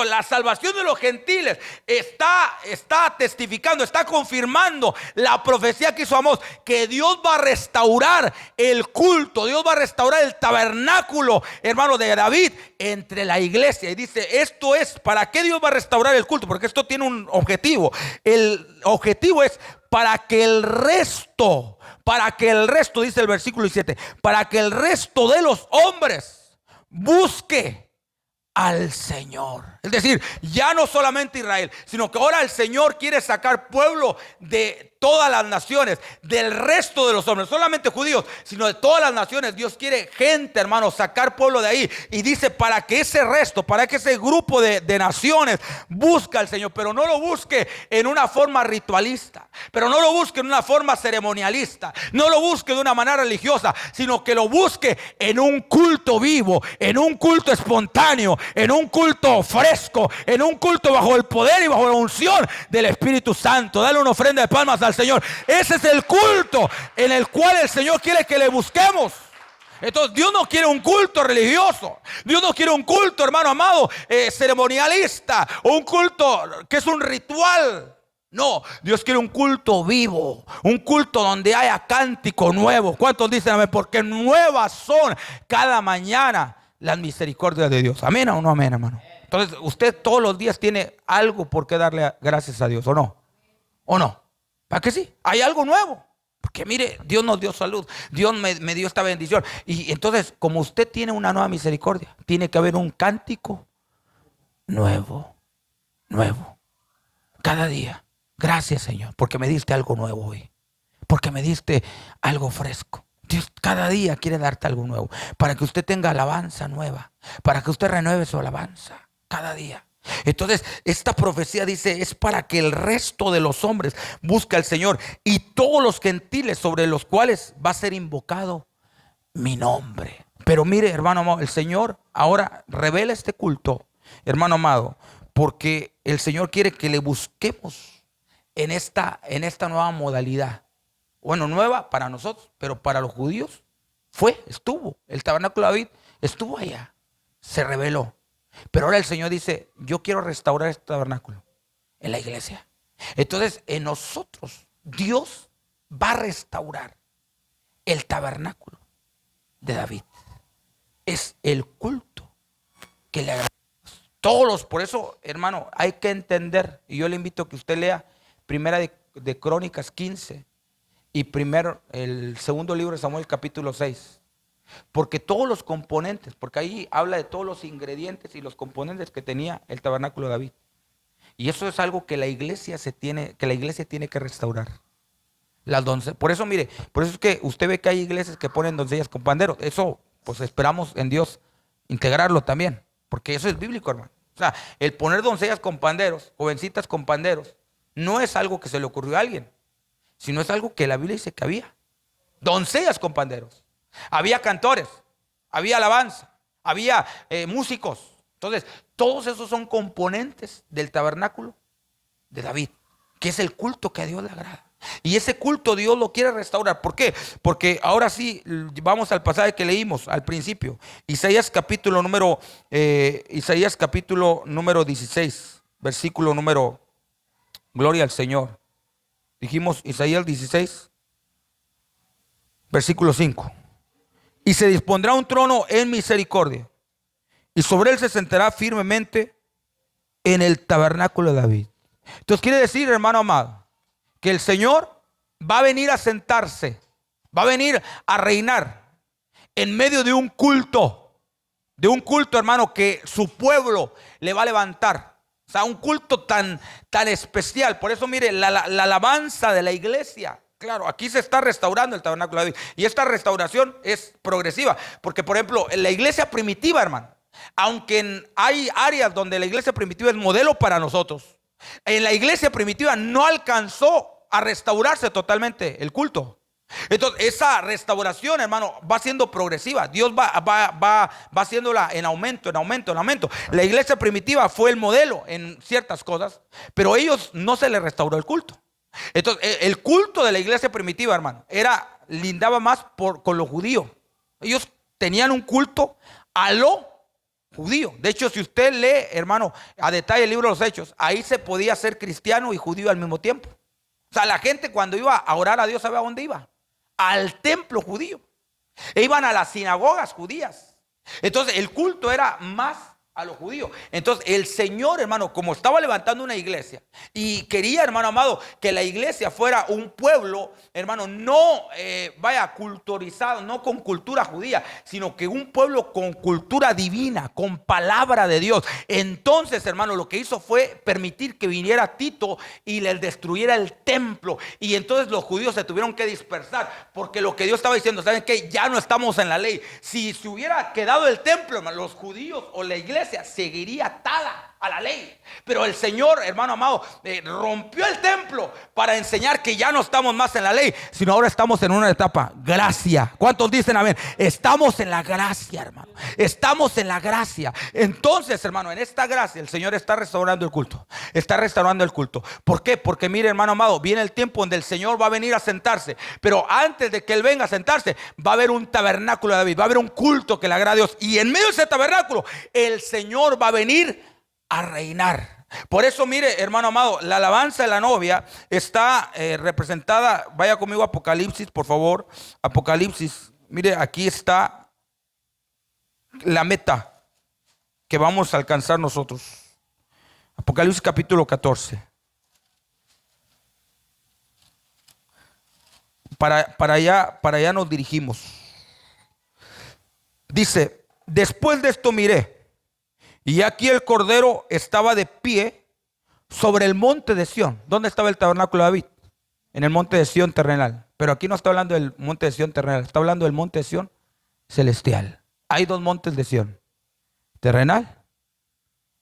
la salvación de los gentiles está testificando, está confirmando la profecía que hizo Amós, que Dios va a restaurar el culto, Dios va a restaurar el tabernáculo, hermano, de David entre la iglesia. Y dice, esto es, ¿para qué Dios va a restaurar el culto? Porque esto tiene un objetivo. El objetivo es para que el resto, dice el versículo 17, para que el resto de los hombres busque al Señor. Es decir, ya no solamente Israel, sino que ahora el Señor quiere sacar pueblo de todas las naciones, del resto de los hombres, no solamente judíos, sino de todas las naciones. Dios quiere gente, hermano, sacar pueblo de ahí. Y dice, para que ese resto, para que ese grupo de naciones busque al Señor, pero no lo busque en una forma ritualista, pero no lo busque en una forma ceremonialista, no lo busque de una manera religiosa, sino que lo busque en un culto vivo, en un culto espontáneo, en un culto fresco, en un culto bajo el poder y bajo la unción del Espíritu Santo. Dale una ofrenda de palmas al Señor. Ese es el culto en el cual el Señor quiere que le busquemos. Entonces Dios no quiere un culto religioso, Dios no quiere un culto, hermano amado, ceremonialista, o un culto que es un ritual. No, Dios quiere un culto vivo, un culto donde haya cántico nuevo. ¿Cuántos dicen amén? Porque nuevas son cada mañana las misericordias de Dios. Amén o no amén, hermano. Entonces, usted todos los días tiene algo por qué darle gracias a Dios, ¿o no? ¿O no? ¿Para qué sí? Hay algo nuevo. Porque mire, Dios nos dio salud, Dios me dio esta bendición. Y entonces, como usted tiene una nueva misericordia, tiene que haber un cántico nuevo, nuevo, cada día. Gracias, Señor, porque me diste algo nuevo hoy, porque me diste algo fresco. Dios cada día quiere darte algo nuevo, para que usted tenga alabanza nueva, para que usted renueve su alabanza cada día. Entonces, esta profecía dice, es para que el resto de los hombres busque al Señor y todos los gentiles sobre los cuales va a ser invocado mi nombre. Pero mire, hermano amado, el Señor ahora revela este culto, hermano amado, porque el Señor quiere que le busquemos en esta nueva modalidad. Bueno, nueva para nosotros, pero para los judíos estuvo. El tabernáculo de David estuvo allá, se reveló. Pero ahora el Señor dice, yo quiero restaurar este tabernáculo en la iglesia. Entonces, en nosotros, Dios va a restaurar el tabernáculo de David. Es el culto que le agrada. Por eso, hermano, hay que entender, y yo le invito a que usted lea Primera de Crónicas 15 y el segundo libro de Samuel capítulo 6. Porque todos los componentes, porque ahí habla de todos los ingredientes y los componentes que tenía el tabernáculo de David. Y eso es algo que la iglesia tiene que restaurar. Por eso, mire, por eso es que usted ve que hay iglesias que ponen doncellas con panderos. Eso, pues esperamos en Dios integrarlo también, porque eso es bíblico, hermano. O sea, el poner doncellas con panderos, jovencitas con panderos, no es algo que se le ocurrió a alguien, sino es algo que la Biblia dice que había. Doncellas con panderos. Había cantores, había alabanza, había músicos. Entonces, todos esos son componentes del tabernáculo de David, que es el culto que a Dios le agrada. Y ese culto Dios lo quiere restaurar. ¿Por qué? Porque ahora sí, vamos al pasaje que leímos al principio. Isaías capítulo número 16, versículo número, gloria al Señor. Dijimos Isaías 16, versículo 5. Y se dispondrá un trono en misericordia, y sobre él se sentará firmemente en el tabernáculo de David. Entonces quiere decir, hermano amado, que el Señor va a venir a sentarse, va a venir a reinar en medio de un culto, hermano, que su pueblo le va a levantar. O sea, un culto tan especial. Por eso, mire, la alabanza de la iglesia. Claro, aquí se está restaurando el tabernáculo de David. Y esta restauración es progresiva. Porque, por ejemplo, en la iglesia primitiva, hermano, aunque hay áreas donde la iglesia primitiva es modelo para nosotros, en la iglesia primitiva no alcanzó a restaurarse totalmente el culto. Entonces, esa restauración, hermano, va siendo progresiva. Dios va haciéndola en aumento, en aumento, en aumento. La iglesia primitiva fue el modelo en ciertas cosas, pero a ellos no se les restauró el culto. Entonces, el culto de la iglesia primitiva, hermano, lindaba más con los judíos. Ellos tenían un culto a lo judío. De hecho, si usted lee, hermano, a detalle el libro de los Hechos, ahí se podía ser cristiano y judío al mismo tiempo. O sea, la gente cuando iba a orar a Dios, ¿sabe a dónde iba? Al templo judío. E iban a las sinagogas judías. Entonces, el culto era más a los judíos. Entonces el Señor, hermano, como estaba levantando una iglesia y quería, hermano amado, que la iglesia fuera un pueblo, hermano, no culturizado, no con cultura judía, sino que un pueblo con cultura divina, con palabra de Dios. Entonces, hermano, lo que hizo fue permitir que viniera Tito y les destruyera el templo. Y entonces los judíos se tuvieron que dispersar, porque lo que Dios estaba diciendo, ¿saben qué? Ya no estamos en la ley. Si se hubiera quedado el templo, hermano, los judíos o la iglesia seguiría atada a la ley. Pero el Señor, hermano amado, rompió el templo para enseñar que ya no estamos más en la ley, sino ahora estamos en una etapa gracia. ¿Cuántos dicen amén? Estamos en la gracia, hermano. Estamos en la gracia. Entonces, hermano, en esta gracia el Señor está restaurando el culto. Está restaurando el culto. ¿Por qué? Porque mire, hermano amado, viene el tiempo donde el Señor va a venir a sentarse. Pero antes de que Él venga a sentarse, va a haber un tabernáculo de David. Va a haber un culto que le agrade a Dios. Y en medio de ese tabernáculo, el Señor va a venir a reinar. Por eso, mire, hermano amado, la alabanza de la novia está representada. Vaya conmigo a Apocalipsis, por favor. Apocalipsis, mire, aquí está la meta. que vamos a alcanzar nosotros. Apocalipsis capítulo 14. Para allá nos dirigimos. Dice: después de esto miré, y aquí el Cordero estaba de pie sobre el monte de Sión. ¿Dónde estaba el tabernáculo de David? En el monte de Sión terrenal. Pero aquí no está hablando del monte de Sión terrenal, está hablando del monte de Sión celestial. Hay dos montes de Sión: terrenal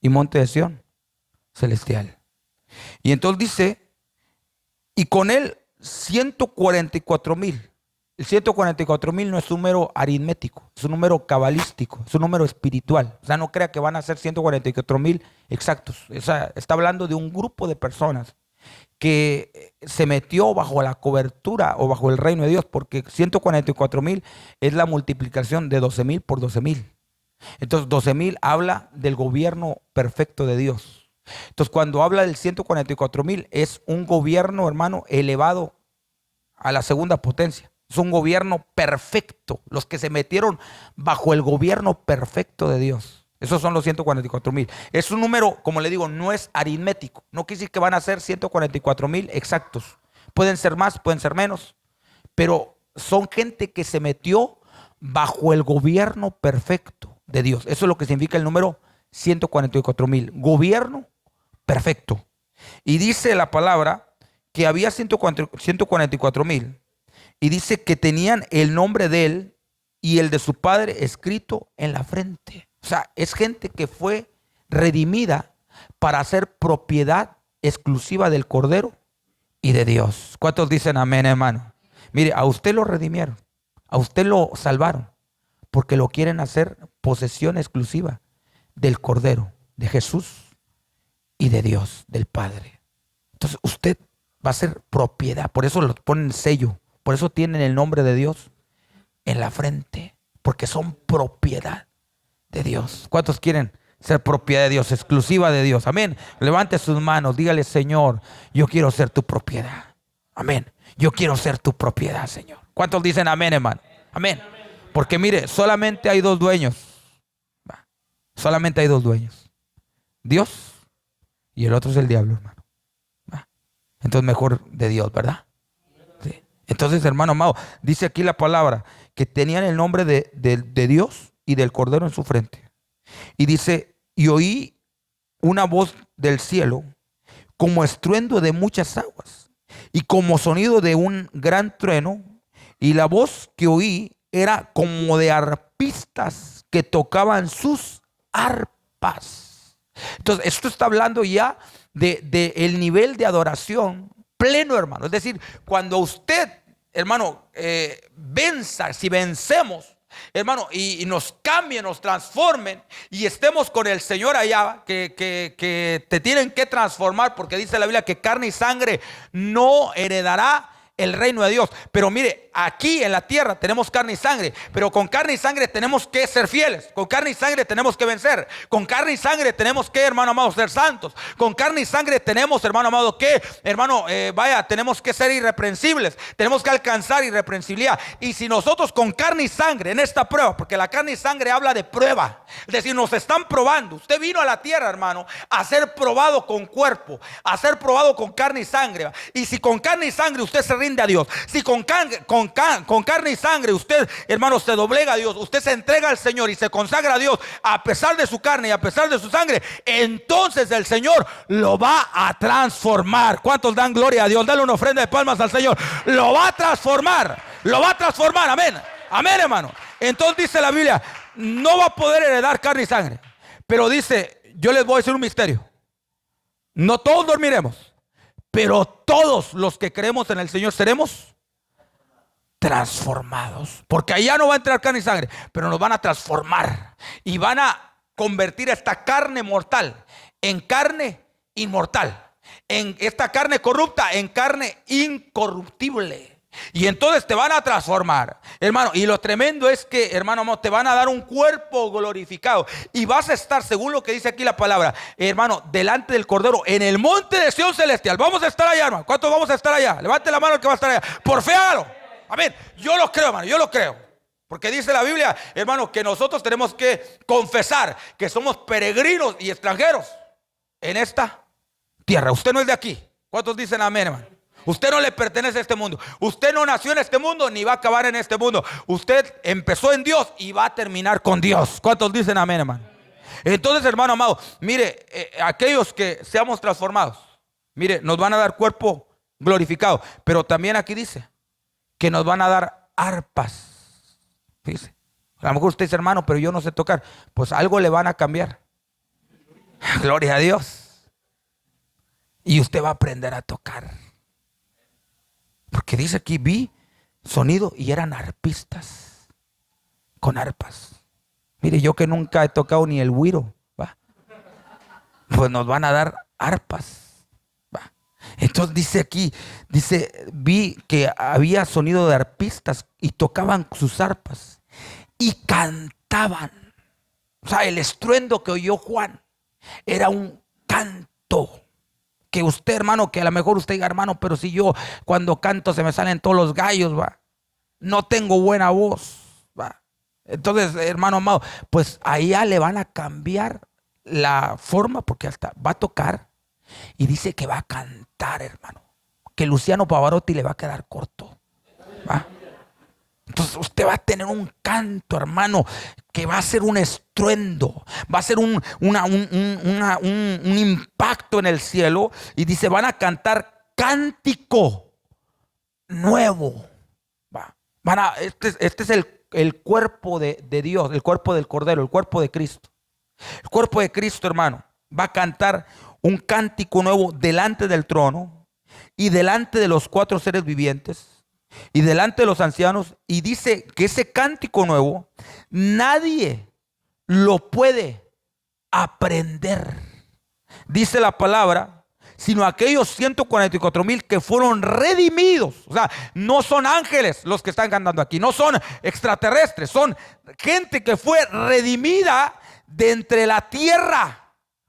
y monte de Sión celestial. Y entonces dice: y con él 144,000. El 144,000 no es un número aritmético, es un número cabalístico, es un número espiritual. O sea, no crea que van a ser 144,000 exactos. O sea, está hablando de un grupo de personas que se metió bajo la cobertura o bajo el reino de Dios, porque 144,000 es la multiplicación de 12,000 por 12,000. Entonces 12,000 habla del gobierno perfecto de Dios. Entonces cuando habla del 144,000 es un gobierno, hermano, elevado a la segunda potencia. Es un gobierno perfecto, los que se metieron bajo el gobierno perfecto de Dios. Esos son los 144,000. Es un número, como le digo, no es aritmético. No quiere decir que van a ser 144,000 exactos. Pueden ser más, pueden ser menos, pero son gente que se metió bajo el gobierno perfecto de Dios. Eso es lo que significa el número 144,000. Gobierno perfecto. Y dice la palabra que había 144,000. Y dice que tenían el nombre de él y el de su padre escrito en la frente. O sea, es gente que fue redimida para ser propiedad exclusiva del Cordero y de Dios. ¿Cuántos dicen amén, hermano? Mire, a usted lo redimieron, a usted lo salvaron, porque lo quieren hacer posesión exclusiva del Cordero, de Jesús y de Dios, del Padre. Entonces usted va a ser propiedad, por eso lo ponen sello. Por eso tienen el nombre de Dios en la frente, porque son propiedad de Dios. ¿Cuántos quieren ser propiedad de Dios, exclusiva de Dios? Amén. Levante sus manos, dígale: Señor, yo quiero ser tu propiedad. Amén. Yo quiero ser tu propiedad, Señor. ¿Cuántos dicen amén, hermano? Amén. Porque mire, solamente hay dos dueños. Solamente hay dos dueños: Dios y el otro es el diablo, hermano. Entonces mejor de Dios, ¿verdad? Entonces, hermano amado, dice aquí la palabra que tenían el nombre de Dios y del Cordero en su frente. Y dice: y oí una voz del cielo como estruendo de muchas aguas y como sonido de un gran trueno. Y la voz que oí era como de arpistas que tocaban sus arpas. Entonces, esto está hablando ya de el nivel de adoración pleno, hermano. Es decir, cuando usted, hermano, venza, si vencemos, hermano, y nos cambien, nos transformen y estemos con el Señor allá, que te tienen que transformar, porque dice la Biblia que carne y sangre no heredará el reino de Dios. Pero mire, aquí en la tierra tenemos carne y sangre, pero con carne y sangre tenemos que ser fieles, con carne y sangre tenemos que vencer, con carne y sangre tenemos que, hermano amado, ser santos, con carne y sangre tenemos, hermano amado, que, hermano, tenemos que ser irreprensibles, tenemos que alcanzar irreprensibilidad. Y si nosotros con carne y sangre en esta prueba, porque la carne y sangre habla de prueba, es decir, nos están probando. Usted vino a la tierra, hermano, a ser probado con cuerpo, a ser probado con carne y sangre. Y si con carne y sangre usted se rinde a Dios, si con carne y sangre usted, hermano, se doblega a Dios, usted se entrega al Señor y se consagra a Dios a pesar de su carne y a pesar de su sangre, entonces el Señor lo va a transformar. ¿Cuántos dan gloria a Dios? Dale una ofrenda de palmas al Señor. Lo va a transformar, lo va a transformar. Amén, amén, hermano. Entonces dice la Biblia: no va a poder heredar carne y sangre, pero dice, yo les voy a decir un misterio: no todos dormiremos, pero todos los que creemos en el Señor seremos transformados. Porque allá no va a entrar carne y sangre, pero nos van a transformar y van a convertir esta carne mortal en carne inmortal, en esta carne corrupta en carne incorruptible. Y entonces te van a transformar, hermano. Y lo tremendo es que, hermano, te van a dar un cuerpo glorificado. Y vas a estar, según lo que dice aquí la palabra, hermano, delante del Cordero en el monte de Sión celestial. Vamos a estar allá, hermano. ¿Cuántos vamos a estar allá? Levante la mano el que va a estar allá. Por fe hágalo. Amén. Yo lo creo, hermano, yo lo creo. Porque dice la Biblia, hermano, que nosotros tenemos que confesar que somos peregrinos y extranjeros en esta tierra. Usted no es de aquí. ¿Cuántos dicen amén, hermano? Usted no le pertenece a este mundo. Usted no nació en este mundo ni va a acabar en este mundo. Usted empezó en Dios y va a terminar con Dios. ¿Cuántos dicen amén, hermano? Entonces, hermano amado, mire, aquellos que seamos transformados, mire, nos van a dar cuerpo glorificado. Pero también aquí dice que nos van a dar arpas. Fíjese, a lo mejor usted dice, hermano, pero yo no sé tocar. Pues algo le van a cambiar. Gloria a Dios. Y usted va a aprender a tocar. Porque dice aquí, vi sonido y eran arpistas con arpas. Mire, yo que nunca he tocado ni el güiro, ¿va? Pues nos van a dar arpas, ¿va? Entonces dice aquí, dice, vi que había sonido de arpistas y tocaban sus arpas y cantaban. O sea, el estruendo que oyó Juan era un canto. Que usted, hermano, que a lo mejor usted diga, hermano, pero si yo cuando canto se me salen todos los gallos, va. No tengo buena voz, va. Entonces, hermano amado, pues allá le van a cambiar la forma, porque hasta va a tocar y dice que va a cantar, hermano. Que Luciano Pavarotti le va a quedar corto, va. Entonces usted va a tener un canto, hermano, que va a ser un estruendo, va a ser un impacto en el cielo. Y dice, van a cantar cántico nuevo. Este es el cuerpo de Dios, el cuerpo del Cordero, el cuerpo de Cristo. El cuerpo de Cristo, hermano, va a cantar un cántico nuevo delante del trono y delante de los 4 seres vivientes y delante de los ancianos. Y dice que ese cántico nuevo nadie lo puede aprender, dice la palabra, sino aquellos 144,000 que fueron redimidos. O sea, no son ángeles los que están cantando aquí, no son extraterrestres, son gente que fue redimida de entre la tierra.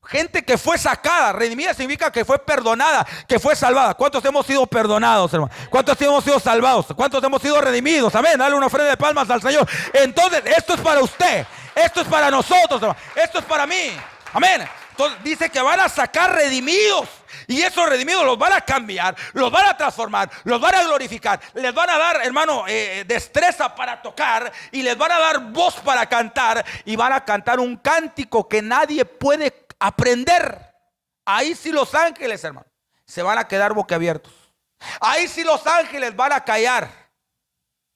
Gente que fue sacada. Redimida significa que fue perdonada, que fue salvada. ¿Cuántos hemos sido perdonados, hermano? ¿Cuántos hemos sido salvados? ¿Cuántos hemos sido redimidos? Amén. Dale una ofrenda de palmas al Señor. Entonces, esto es para usted. Esto es para nosotros, hermano. Esto es para mí. Amén. Entonces, dice que van a sacar redimidos. Y esos redimidos los van a cambiar, los van a transformar, los van a glorificar. Les van a dar, hermano, destreza para tocar. Y les van a dar voz para cantar. Y van a cantar un cántico que nadie puede aprender. Ahí sí los ángeles, hermano, se van a quedar boquiabiertos. Ahí sí los ángeles van a callar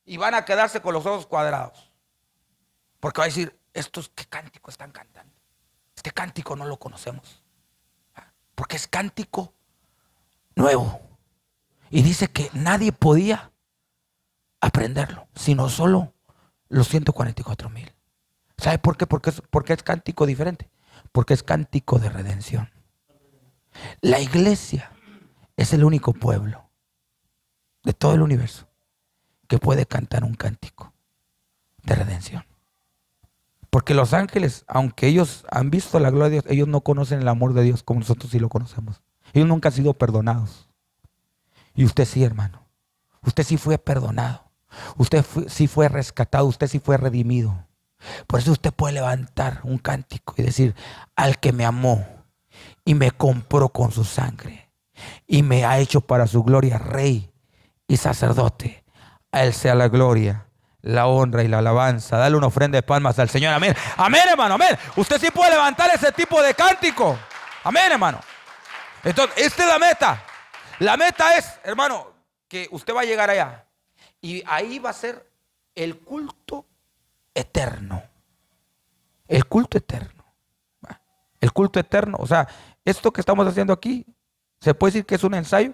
y van a quedarse con los ojos cuadrados, porque va a decir, estos qué cántico están cantando. Este cántico no lo conocemos, porque es cántico nuevo. Y dice que nadie podía aprenderlo, sino solo los 144,000. ¿Sabe por qué? Porque es cántico diferente. Porque es cántico de redención. La iglesia es el único pueblo de todo el universo que puede cantar un cántico de redención. Porque los ángeles, aunque ellos han visto la gloria de Dios, ellos no conocen el amor de Dios como nosotros sí lo conocemos. Ellos nunca han sido perdonados. Y usted sí, hermano. Usted sí fue perdonado. Usted sí fue rescatado. Usted sí fue redimido. Por eso usted puede levantar un cántico y decir, al que me amó y me compró con su sangre y me ha hecho para su gloria rey y sacerdote, a él sea la gloria, la honra y la alabanza. Dale una ofrenda de palmas al Señor. Amén. Amén, hermano. Amén. Usted sí puede levantar ese tipo de cántico. Amén, hermano. Entonces, esta es la meta. La meta es, hermano, que usted va a llegar allá y ahí va a ser el culto eterno. El culto eterno. El culto eterno. O sea, esto que estamos haciendo aquí, se puede decir que es un ensayo.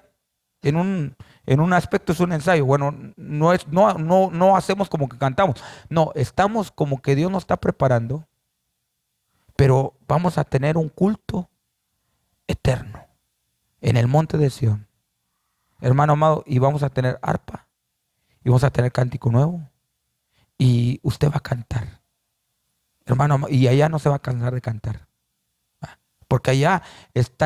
En un aspecto es un ensayo. Bueno, no hacemos como que cantamos. No, estamos como que Dios nos está preparando. Pero vamos a tener un culto eterno en el monte de Sión, hermano amado. Y vamos a tener arpa. Y vamos a tener cántico nuevo. Y usted va a cantar, hermano, y allá no se va a cansar de cantar, porque allá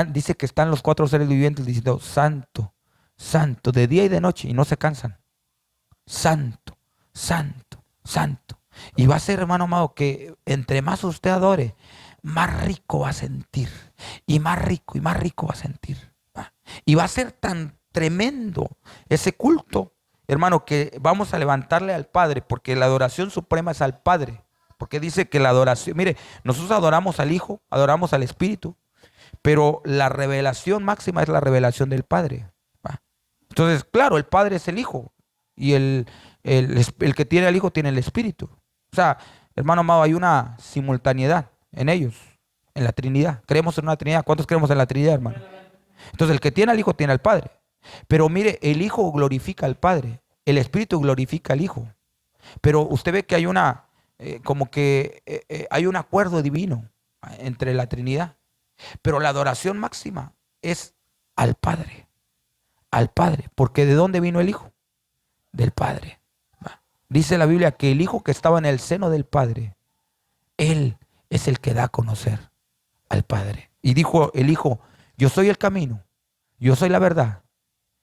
dice que están los 4 seres vivientes diciendo santo, santo, de día y de noche, y no se cansan. Santo, santo, santo. Y va a ser, hermano amado, que entre más usted adore, más rico va a sentir. Y más rico va a sentir. ¿Va? Y va a ser tan tremendo ese culto, hermano, que vamos a levantarle al Padre, porque la adoración suprema es al Padre. Porque dice que la adoración, mire, nosotros adoramos al Hijo, adoramos al Espíritu, pero la revelación máxima es la revelación del Padre. ¿Va? Entonces, claro, el Padre es el Hijo y el que tiene al Hijo tiene el Espíritu. O sea, hermano amado, hay una simultaneidad en ellos, en la Trinidad. Creemos en una Trinidad. ¿Cuántos creemos en la Trinidad, hermano? Entonces, el que tiene al Hijo tiene al Padre. Pero mire, el Hijo glorifica al Padre, el Espíritu glorifica al Hijo. Pero usted ve que hay hay un acuerdo divino entre la Trinidad. Pero la adoración máxima es al Padre, al Padre. Porque ¿de dónde vino el Hijo? Del Padre. ¿Va? Dice la Biblia que el Hijo que estaba en el seno del Padre, Él es el que da a conocer al Padre. Y dijo el Hijo, yo soy el camino, yo soy la verdad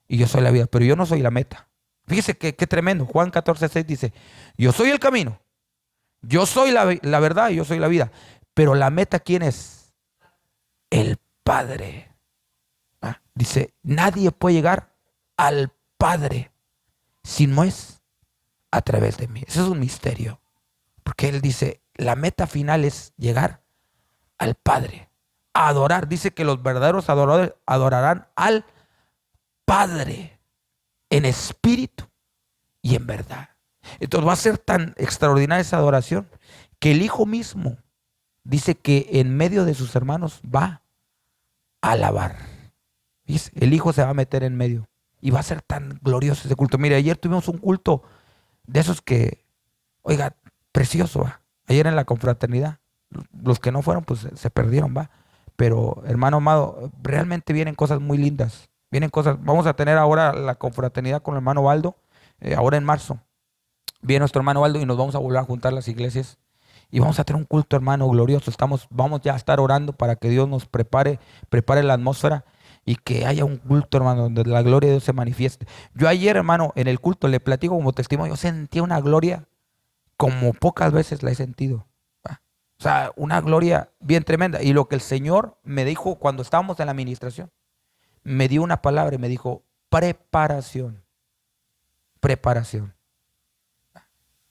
y yo soy la vida, pero yo no soy la meta. Fíjese qué tremendo. Juan 14:6 dice, yo soy el camino, yo soy la verdad y yo soy la vida. Pero la meta, ¿quién es? El Padre. ¿Ah? Dice, nadie puede llegar al Padre si no es a través de mí. Eso es un misterio. Porque Él dice, la meta final es llegar al Padre. A adorar. Dice que los verdaderos adoradores adorarán al Padre en espíritu y en verdad. Entonces va a ser tan extraordinaria esa adoración que el Hijo mismo dice que en medio de sus hermanos va a alabar. ¿Ves? El Hijo se va a meter en medio y va a ser tan glorioso ese culto. Mire, ayer tuvimos un culto de esos que, oiga, precioso, va. Ayer en la confraternidad. Los que no fueron, pues se perdieron, va. Pero, hermano amado, realmente vienen cosas muy lindas. Vienen cosas. Vamos a tener ahora la confraternidad con el hermano Baldo, ahora en marzo. Viene nuestro hermano Baldo y nos vamos a volver a juntar las iglesias. Y vamos a tener un culto, hermano, glorioso. Vamos ya a estar orando para que Dios nos prepare la atmósfera y que haya un culto, hermano, donde la gloria de Dios se manifieste. Yo ayer, hermano, en el culto, le platico como testimonio, yo sentía una gloria como pocas veces la he sentido. ¿Va? O sea, una gloria bien tremenda. Y lo que el Señor me dijo cuando estábamos en la administración, me dio una palabra y me dijo, preparación, preparación.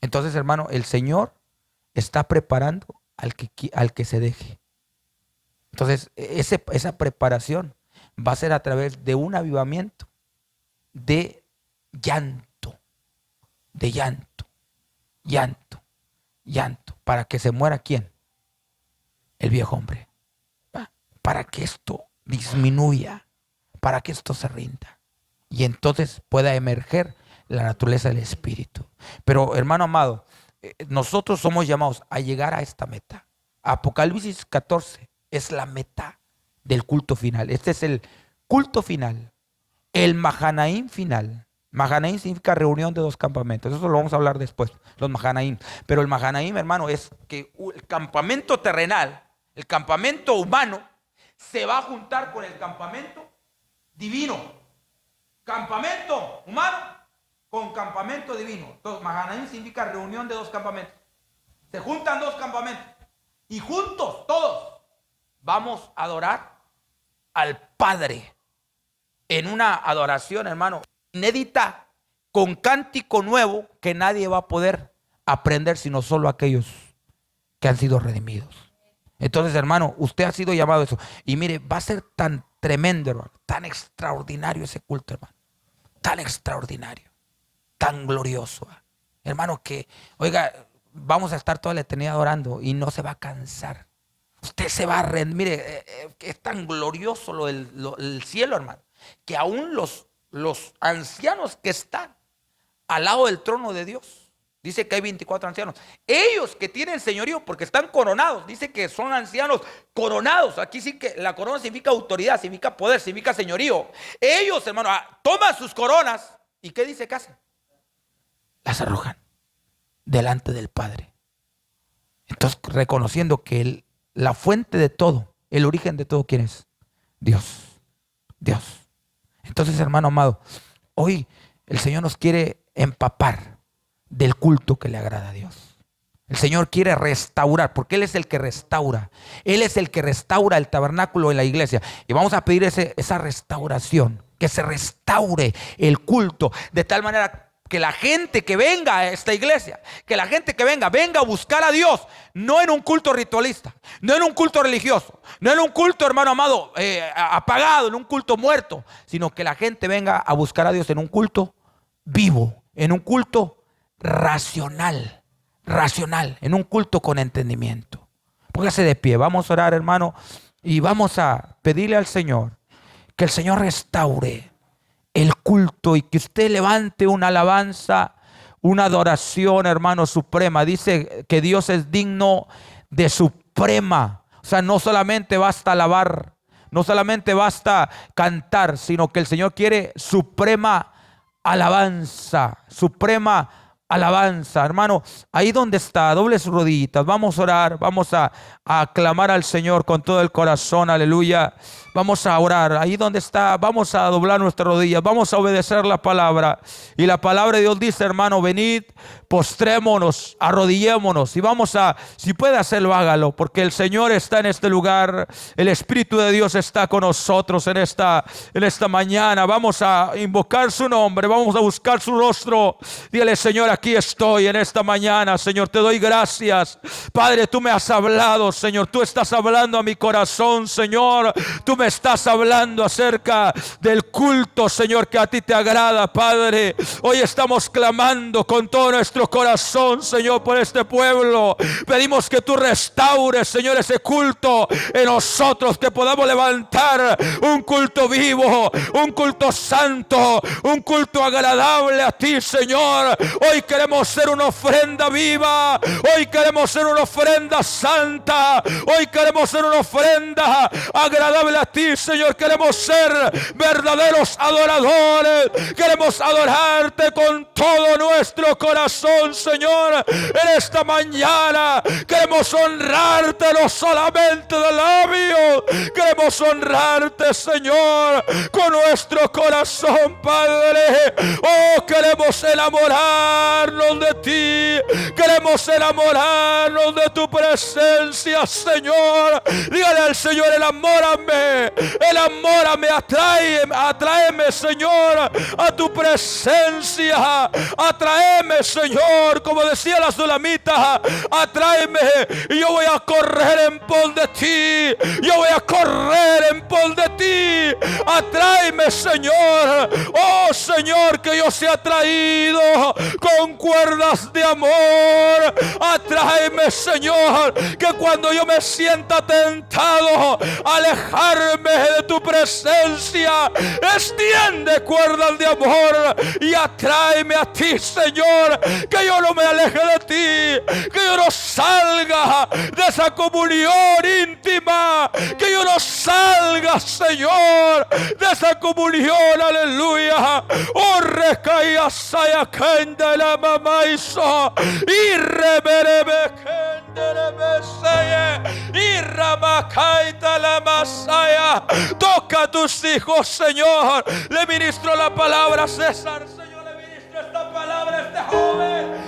Entonces, hermano, el Señor está preparando al que se deje. Entonces, esa preparación va a ser a través de un avivamiento de llanto, de llanto, llanto, llanto. ¿Para que se muera quién? El viejo hombre. ¿Va? Para que esto disminuya, para que esto se rinda. Y entonces pueda emerger la naturaleza del Espíritu. Pero, hermano amado, nosotros somos llamados a llegar a esta meta. Apocalipsis 14 es la meta del culto final. Este es el culto final, el Mahanaim final. Mahanaim significa reunión de dos campamentos. Eso lo vamos a hablar después, los Mahanaim. Pero el Mahanaim, hermano, es que el campamento terrenal, el campamento humano, se va a juntar con el campamento divino. Campamento humano con campamento divino. Entonces, Mahanaim significa reunión de dos campamentos. Se juntan dos campamentos y juntos, todos, vamos a adorar al Padre en una adoración, hermano, inédita, con cántico nuevo que nadie va a poder aprender sino solo aquellos que han sido redimidos. Entonces, hermano, usted ha sido llamado a eso. Y mire, va a ser tan tremendo, hermano, tan extraordinario ese culto, hermano. Tan extraordinario, tan glorioso, hermano, que, oiga, vamos a estar toda la eternidad orando y no se va a cansar. Usted se va a rendir. Mire, es tan glorioso el cielo, hermano, que aún los ancianos que están al lado del trono de Dios, dice que hay 24 ancianos, ellos que tienen señorío porque están coronados, dice que son ancianos coronados. Aquí sí que la corona significa autoridad, significa poder, significa señorío. Ellos, hermano, toman sus coronas y ¿qué dice que hacen? Las arrojan delante del Padre. Entonces, reconociendo que la fuente de todo, el origen de todo, ¿quién es? Dios. Dios. Entonces, hermano amado, hoy el Señor nos quiere empapar del culto que le agrada a Dios. El Señor quiere restaurar, porque Él es el que restaura. Él es el que restaura el tabernáculo en la iglesia. Y vamos a pedir esa restauración, que se restaure el culto, de tal manera que la gente que venga a esta iglesia, que la gente que venga a buscar a Dios, no en un culto ritualista, no en un culto religioso, no en un culto, hermano amado, apagado, en un culto muerto, sino que la gente venga a buscar a Dios en un culto vivo, en un culto racional, en un culto con entendimiento. Póngase de pie, vamos a orar, hermano, y vamos a pedirle al Señor que el Señor restaure el culto y que usted levante una alabanza, una adoración, hermano, suprema. Dice que Dios es digno de suprema. O sea, no solamente basta alabar, no solamente basta cantar, sino que el Señor quiere suprema alabanza, suprema alabanza. Hermano, ahí donde está, doble sus rodillitas, vamos a orar, vamos a clamar al Señor con todo el corazón, aleluya. Vamos a orar, ahí donde está, vamos a doblar nuestras rodillas, vamos a obedecer la palabra. Y la palabra de Dios dice, hermano, venid, postrémonos, arrodillémonos y vamos a, si puede hacerlo, hágalo, porque el Señor está en este lugar, el Espíritu de Dios está con nosotros en esta mañana. Vamos a invocar su nombre, vamos a buscar su rostro. Dígale, Señor, aquí estoy en esta mañana, Señor, te doy gracias. Padre, tú me has hablado, Señor, tú estás hablando a mi corazón, Señor, tú me estás hablando acerca del culto, Señor, que a ti te agrada, Padre. Hoy estamos clamando con todo nuestro corazón, Señor, por este pueblo. Pedimos que tú restaures, Señor, ese culto en nosotros, que podamos levantar un culto vivo, un culto santo, un culto agradable a ti, Señor. Hoy queremos ser una ofrenda viva, hoy queremos ser una ofrenda santa, hoy queremos ser una ofrenda agradable a ti, Señor. Queremos ser verdaderos adoradores, queremos adorarte con todo nuestro corazón, Señor. En esta mañana queremos honrarte no solamente de labios, queremos honrarte, Señor, con nuestro corazón, Padre. Oh, queremos enamorarnos de ti, queremos enamorarnos de tu presencia, Señor. Dígale al Señor, enamórame, atráeme, Señor, a tu presencia. Atráeme, Señor, como decía la sulamita, atráeme y yo voy a correr en pos de ti, yo voy a correr en pos de ti. Atráeme, Señor, oh Señor, que yo sea atraído con cuerdas de amor. Atráeme, Señor, que cuando yo me sienta tentado a alejarme de tu presencia, extiende cuerdas de amor y atráeme a ti, Señor, que yo no me aleje de ti, que yo no salga de esa comunión íntima, que yo no salga, Señor, de esa comunión, aleluya. Oh, recaía saya kenda la mamaiso y reberebe kenderebe seye y ramakaita la masaya. Toca a tus hijos, Señor. Le ministro la palabra a César, Señor, le ministro esta palabra a este joven.